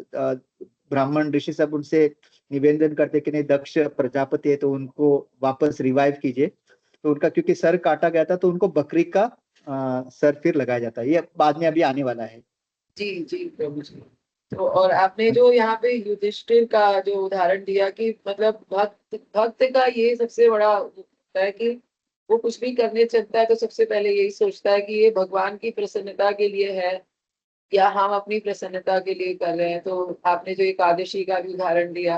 ब्राह्मण ऋषि सब उनसे निवेदन करते कि नहीं, दक्ष प्रजापति है तो उनको वापस रिवाइव कीजिए. तो उनका क्योंकि सर काटा गया था, तो उनको बकरी का सर फिर लगाया जाता है. ये बाद में अभी आने वाला है.
जी जी प्रभु जी. तो और आपने जो यहाँ पे युधिष्ठिर का जो उदाहरण दिया, कि मतलब भक्त भक्त का ये सबसे बड़ा होता है कि वो कुछ भी करने चलता है तो सबसे पहले यही सोचता है कि ये भगवान की प्रसन्नता के लिए है या हम अपनी प्रसन्नता के लिए कर रहे हैं. तो आपने जो एकादशी का भी उदाहरण दिया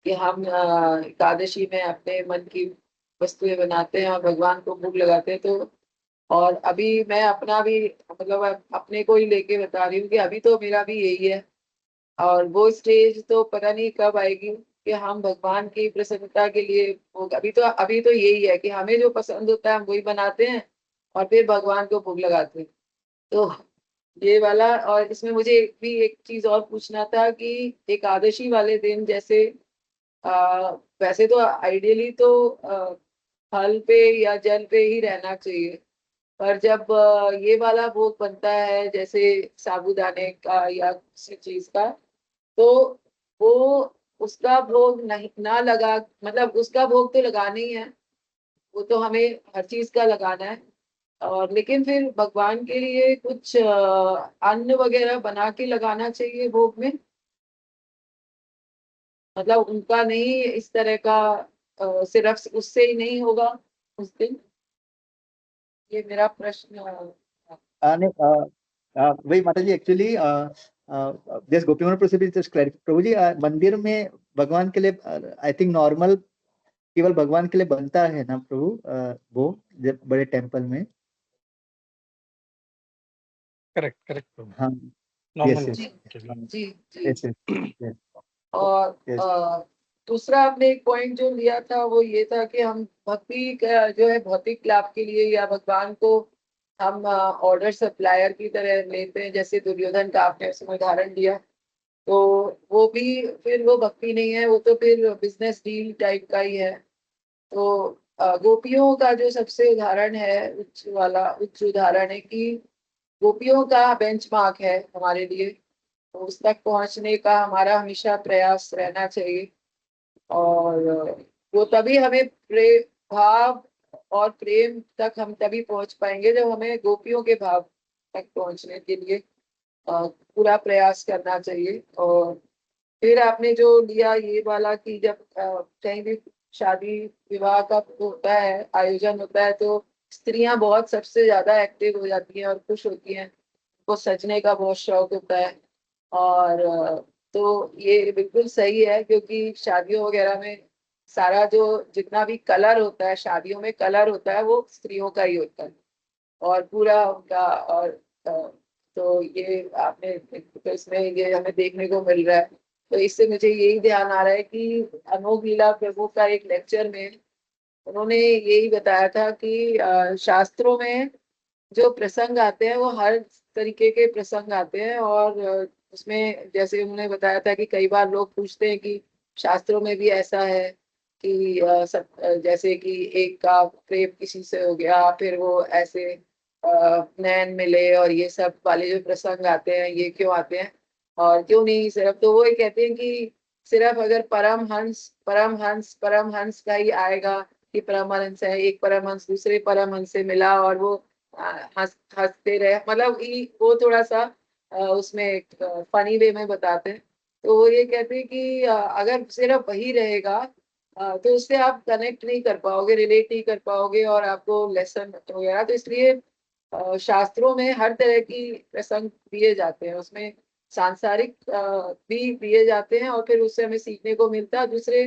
कि हम एकादशी में अपने मन की वस्तुएं बनाते हैं और भगवान को भोग लगाते हैं. तो और अभी मैं अपना भी मतलब अपने को ही लेके बता रही हूँ कि अभी तो मेरा भी यही है. और वो स्टेज तो पता नहीं कब आएगी कि हम भगवान की प्रसन्नता के लिए भोग, अभी तो यही है कि हमें जो पसंद होता है हम वही बनाते हैं और फिर भगवान को भोग लगाते हैं. तो ये वाला. और इसमें मुझे भी एक चीज और पूछना था कि एकादशी वाले दिन जैसे वैसे तो आइडियली तो फल पे या जल पे ही रहना चाहिए, पर जब ये वाला भोग बनता है जैसे साबूदाने का या किसी चीज का, तो वो उसका भोग नहीं ना लगा, मतलब उसका भोग तो लगाना ही है, वो तो हमें हर चीज का लगाना है. और लेकिन फिर भगवान के लिए कुछ अन्न वगैरह बना के लगाना चाहिए भोग में. मतलब उनका नहीं इस तरह का सिर्फ उससे ही नहीं होगा उस दिन? ये मेरा प्रश्न
नहीं, वही माता जी, एक्चुअली जस्ट गोपी प्रोसीड जस्ट क्लैरिफाई प्रभु जी, मंदिर में भगवान के लिए आई थिंक नॉर्मल केवल भगवान के लिए बनता है ना प्रभु, वो जब बड़े टेम्पल में।
करेक्ट करेक्ट प्रभु,
हाँ,
नॉर्मल
यस
जी
यस
के लिए।
जी जी।
यस यस
और
यस।
दूसरा आपने एक पॉइंट जो लिया था वो ये था कि हम भक्ति का जो है भौतिक लाभ के लिए या भगवान को हम ऑर्डर सप्लायर की तरह लेते हैं, जैसे दुर्योधन का आपने उसमें उदाहरण दिया। तो वो भी फिर वो भक्ति नहीं है, वो तो फिर बिजनेस डील टाइप का ही है। तो गोपियों का जो सबसे उदाहरण है, उच्च उदाहरण है कि गोपियों का बेंचमार्क है हमारे लिए। तो उस तक पहुंचने का हमारा हमेशा प्रयास रहना चाहिए। और वो तभी हमें भाव और प्रेम तक हम तभी पहुंच पाएंगे जब हमें गोपियों के भाव तक पहुंचने के लिए पूरा प्रयास करना चाहिए। और फिर आपने जो लिया ये वाला कि जब कहीं भी शादी विवाह का होता है, आयोजन होता है, तो स्त्रियां बहुत सबसे ज्यादा एक्टिव हो जाती हैं और खुश होती हैं। वो सजने का बहुत शौक होता है। और तो ये बिल्कुल सही है, क्योंकि शादियों वगैरह में सारा जो जितना भी कलर होता है, शादियों में कलर होता है, वो स्त्रियों का ही होता है। और पूरा उनका और तो ये आपने तो इसमें ये हमें देखने को मिल रहा है। तो इससे मुझे यही ध्यान आ रहा है कि अनोख लीला प्रभु का एक लेक्चर में उन्होंने यही बताया था कि शास्त्रों में जो प्रसंग आते हैं वो हर तरीके के प्रसंग आते हैं। और उसमें जैसे उन्होंने बताया था कि कई बार लोग पूछते हैं कि शास्त्रों में भी ऐसा है कि जैसे कि एक का प्रेम किसी से हो गया, फिर वो ऐसे नैन मिले और ये सब वाले जो प्रसंग आते हैं, ये क्यों आते हैं और क्यों नहीं सिर्फ। तो वो ये कहते हैं कि सिर्फ अगर परमहंस का ही आएगा कि परमहंस है, एक परमहंस दूसरे परमहंस से मिला और वो हंसते रहे, मतलब वो थोड़ा सा उसमें फनी वे में बताते हैं। तो वो ये कहते हैं कि अगर सिर्फ वही रहेगा तो उससे आप कनेक्ट नहीं कर पाओगे, रिलेट नहीं कर पाओगे और आपको लेसन वगैरह। तो इसलिए शास्त्रों में हर तरह की प्रसंग दिए जाते हैं, उसमें सांसारिक भी दिए जाते हैं और फिर उससे हमें सीखने को मिलता है। दूसरे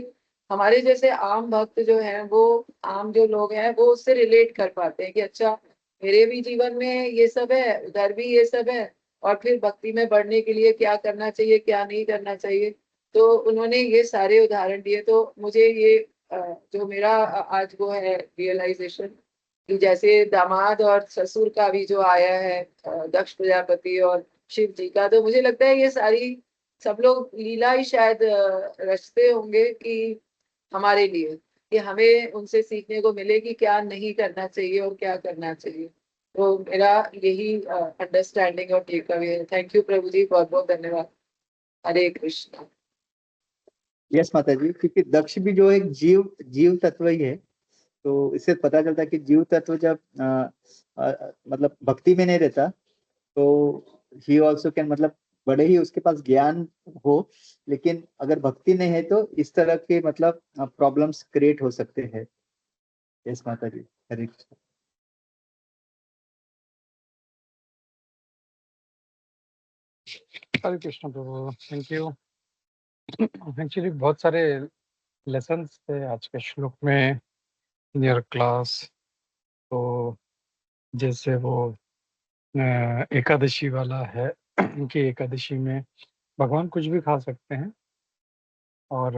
हमारे जैसे आम भक्त जो हैं, वो आम जो लोग हैं वो उससे रिलेट कर पाते हैं कि अच्छा मेरे भी जीवन में ये सब है, उधर भी ये सब है, और फिर भक्ति में बढ़ने के लिए क्या करना चाहिए क्या नहीं करना चाहिए। तो उन्होंने ये सारे उदाहरण दिए। तो मुझे ये जो मेरा आज वो है रियलाइजेशन कि जैसे दामाद और ससुर का भी जो आया है, दक्ष प्रजापति और शिव जी का, तो मुझे लगता है ये सारी सब लोग लीला ही शायद रचते होंगे कि हमारे लिए, कि हमें उनसे सीखने को मिले कि क्या नहीं करना चाहिए और क्या करना चाहिए। तो मेरा यही अंडरस्टैंडिंग और टेक अवे है। थैंक यू प्रभु जी, बहुत बहुत धन्यवाद। हरे कृष्णा।
यस माता जी, क्योंकि दक्ष भी जो एक जीव जीव तत्व ही है। तो इससे पता चलता है कि जीव तत्व जब मतलब भक्ति में नहीं रहता, तो ही ऑल्सो कैन, मतलब बड़े ही उसके पास ज्ञान हो, लेकिन अगर भक्ति नहीं है तो इस तरह के मतलब प्रॉब्लम्स क्रिएट हो सकते हैं। यस माता जी, हरे कृष्ण।
हरे कृष्ण प्रभु, थैंक यू। एक्चुअली बहुत सारे लेसन्स थे आज के श्लोक में इन योर क्लास। तो जैसे वो एकादशी वाला है कि एकादशी में भगवान कुछ भी खा सकते हैं। और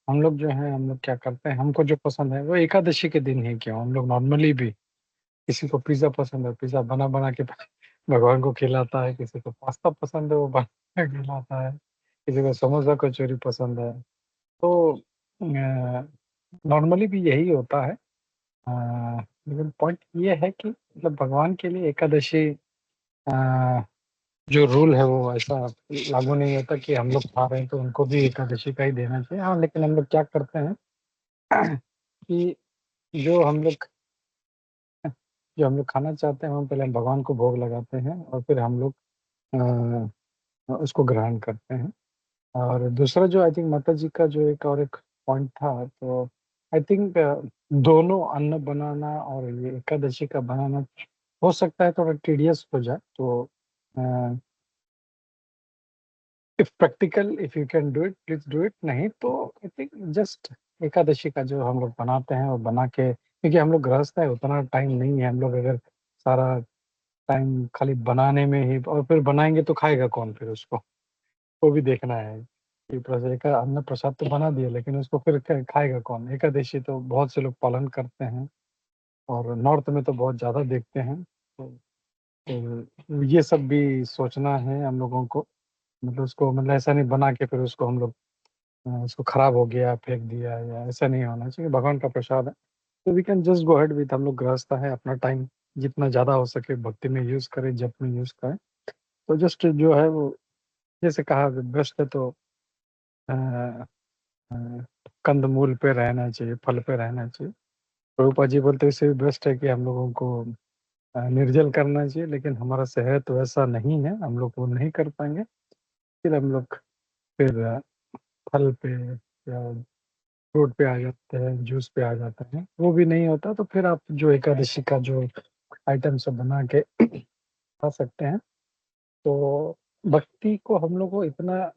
हम लोग जो है, हम लोग क्या करते हैं, हमको जो पसंद है वो एकादशी के दिन ही क्यों, हम लोग नॉर्मली भी किसी को पिज्ज़ा पसंद है, पिज़्ज़ा बना बना के भगवान को खिलाता है। किसी को पास्ता पसंद है, वो बना के खिलाता है। किसी को समोसा कचौरी पसंद है। तो नॉर्मली भी यही होता है। लेकिन पॉइंट ये है कि मतलब भगवान के लिए एकादशी अ, जो रूल है वो ऐसा लागू नहीं होता कि हम लोग खा रहे हैं तो उनको भी एकादशी का ही देना चाहिए। हाँ, लेकिन हम लोग क्या करते हैं कि जो हम लोग जो हम लोग खाना चाहते हैं, हम पहले भगवान को भोग लगाते हैं और फिर हम लोग उसको ग्रहण करते हैं। और दूसरा जो आई थिंक माता जी का जो एक पॉइंट था, तो आई थिंक दोनों अन्न बनाना और ये एकादशी का बनाना हो सकता है थोड़ा टीडियस हो जाए, तो if practical, if you can do it please do it, नहीं तो आई थिंक जस्ट एकादशी का जो हम लोग बनाते हैं और बना के, क्योंकि हम लोग गृहस्थ है, उतना टाइम नहीं है हम लोग, अगर सारा टाइम खाली बनाने में ही, और फिर बनाएंगे तो खाएगा कौन फिर उसको, वो भी देखना है कि का अन्न प्रसाद तो बना दिया, लेकिन उसको फिर खाएगा कौन। एकादशी तो बहुत से लोग पालन करते हैं और नॉर्थ में तो बहुत ज़्यादा देखते हैं, तो ये सब भी सोचना है हम लोगों को। मतलब उसको, मतलब ऐसा नहीं बना के फिर उसको हम लोग उसको खराब हो गया फेंक दिया, या ऐसा नहीं होना चाहिए, भगवान का प्रसाद है। तो we can just go head with, हम लोग गृहस्थ है, अपना टाइम जितना ज़्यादा हो सके भक्ति में यूज़ करें, जप में यूज़ करें। तो जस्ट जो है वो, जैसे कहा बेस्ट है तो अ, अ, कंद-मूल पे रहना चाहिए, फल पे रहना चाहिए। प्रभुपाद जी बोलते हैं इससे भी बेस्ट है कि हम लोगों को निर्जल करना चाहिए, लेकिन हमारा सेहत वैसा नहीं है, हम लोग वो नहीं कर पाएँगे। फिर हम लोग फिर फल पे या फ्रूट पे आ जाते हैं, जूस पे आ जाते हैं, वो भी नहीं होता तो फिर आप जो एकादशी का जो आइटम सब बना के खा सकते हैं। तो भक्ति को हम लोग को इतना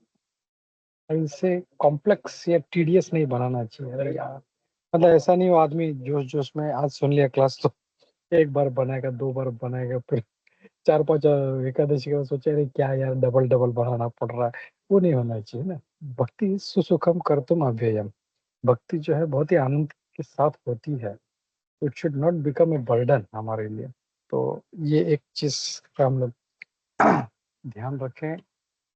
ऐसे कॉम्प्लेक्स या टीडियस नहीं बनाना चाहिए। अरे यार! मतलब ऐसा नहीं हो आदमी जोश-जोश में आज सुन लिया क्लास तो 1 बार बनाएगा, 2 बार बनाएगा, फिर 4-5 एकादशी के बाद सोचे अरे क्या यार डबल-डबल बनाना पड़ रहा है, वो नहीं होना चाहिए ना। भक्ति सुसुखम कर्तुम् अव्ययम्। भक्ति जो है बहुत ही आनंद के साथ होती है। It should not become a burden हमारे लिए। तो ये एक चीज़ का हम लोग ध्यान रखें।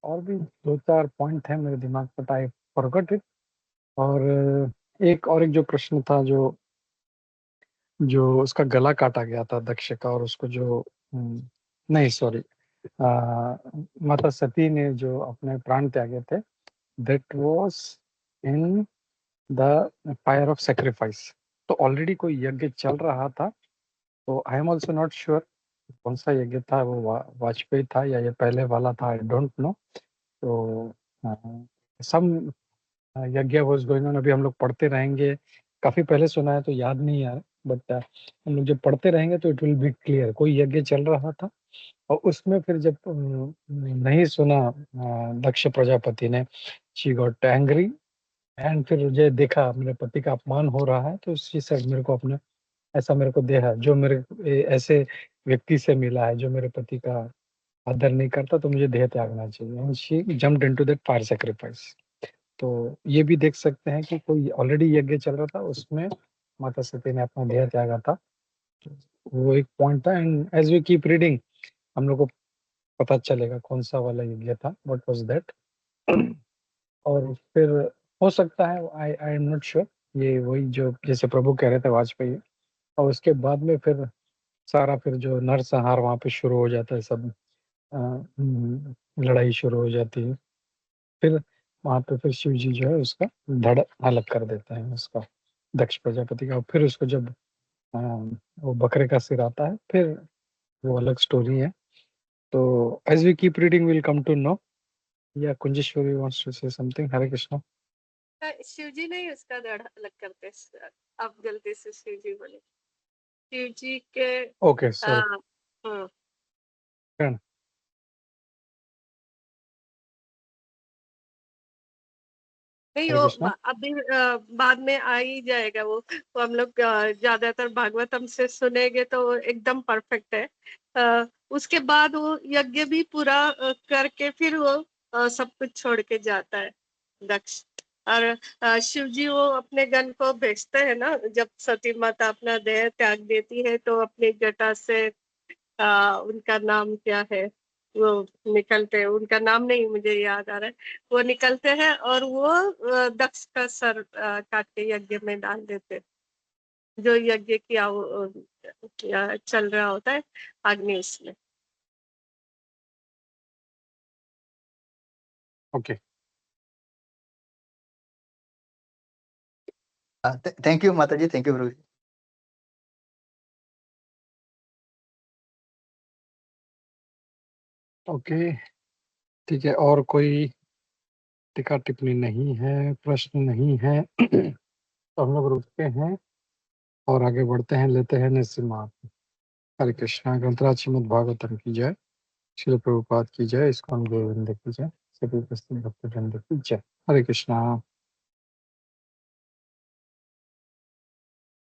और भी 2-4 पॉइंट हैं मेरे दिमाग बट आई फॉरगॉट इट। और एक जो प्रश्न था, जो जो उसका गला काटा गया था दक्ष का, और उसको जो नहीं सॉरी, माता सती ने जो अपने प्राण त्यागे थे, that was in the fire of sacrifice. तो ऑलरेडी कोई यज्ञ चल रहा था, तो I am also not sure कौन-सा यज्ञ था वो, वाजपेयी था या ये पहले वाला था, आई डोंट नो। तो अ, सम यज्ञ वाज गोइंग ऑन, अभी हम लोग पढ़ते रहेंगे, काफ़ी पहले सुना है तो याद नहीं आ रहा, बट हम लोग जब पढ़ते रहेंगे तो इट विल बी क्लियर। कोई यज्ञ चल रहा था और उसमें फिर जब नहीं सुना दक्ष प्रजापति ने, शी गॉट एंग्री, एंड फिर मुझे देखा मेरे पति का अपमान हो रहा है, तो शी सेड मेरे को अपना ऐसा मेरे को देहा, जो मेरे ऐसे व्यक्ति से मिला है जो मेरे पति का आदर नहीं करता, तो मुझे देह त्यागना चाहिए, and she jumped into that fire sacrifice. तो ये भी देख सकते हैं कि कोई ऑलरेडी यज्ञ चल रहा था, उसमें माता सती ने अपना देह त्यागा था। वो एक पॉइंट था, and as we keep reading हम लोग को पता चलेगा कौन-सा वाला यज्ञ था, व्हाट वाज़ दैट। और फिर हो सकता है, आई आई एम नॉट श्योर, ये वही जो जैसे प्रभु कह रहे थे वाजपेयी, और उसके बाद में फिर सारा फिर जो नरसंहार वहाँ पे शुरू हो जाता है, सब लड़ाई शुरू हो जाती है। फिर वहाँ पे फिर शिव जी जो है उसका धड़ अलग कर देते हैं उसका, दक्ष प्रजापति का। और फिर उसको जब अ, वो बकरे का सिर आता है, फिर वो अलग स्टोरी है। तो as we keep reading we will come to know. या Kunjeshwari wants to say something. Hare Krishna.
Shiv ji नहीं उसका धड़ अलग करते, आप गलती से शिव जी बोले। शिव जी के
ओके सॉरी।
हाँ, नहीं
हरे
वो
कृष्णा।
अभी बाद में आ ही जाएगा वो हम लोग ज्यादातर भागवतम से सुनेंगे तो वो एकदम परफेक्ट है। उसके बाद वो यज्ञ भी पूरा करके फिर वो सब कुछ छोड़ के जाता है दक्ष। और शिव जी वो अपने गण को भेजते हैं ना, जब सती माता अपना देह त्याग देती है तो अपनी जटा से उनका नाम क्या है वो निकलते हैं, उनका नाम नहीं मुझे याद आ रहा है, वो निकलते हैं और वो दक्ष का सर काट के यज्ञ में डाल देते हैं, जो यज्ञ की चल रहा होता है अग्नि उसमें।
ओके।
थैंक यू माता ji, thank you Prabhu ji.
Okay ठीक है, और कोई टीका टिप्पणी नहीं है, प्रश्न नहीं है तो हम लोग रुकते हैं और आगे बढ़ते हैं, लेते हैं निस्सिमात। हरे कृष्णा। ग्रंथराज श्रीमद् भागवतम की जय। श्रील प्रभुपाद की जय। इस्कॉन गोविंद की जय। सभी उपस्थित भक्तवृंद की जय। हरे कृष्णा।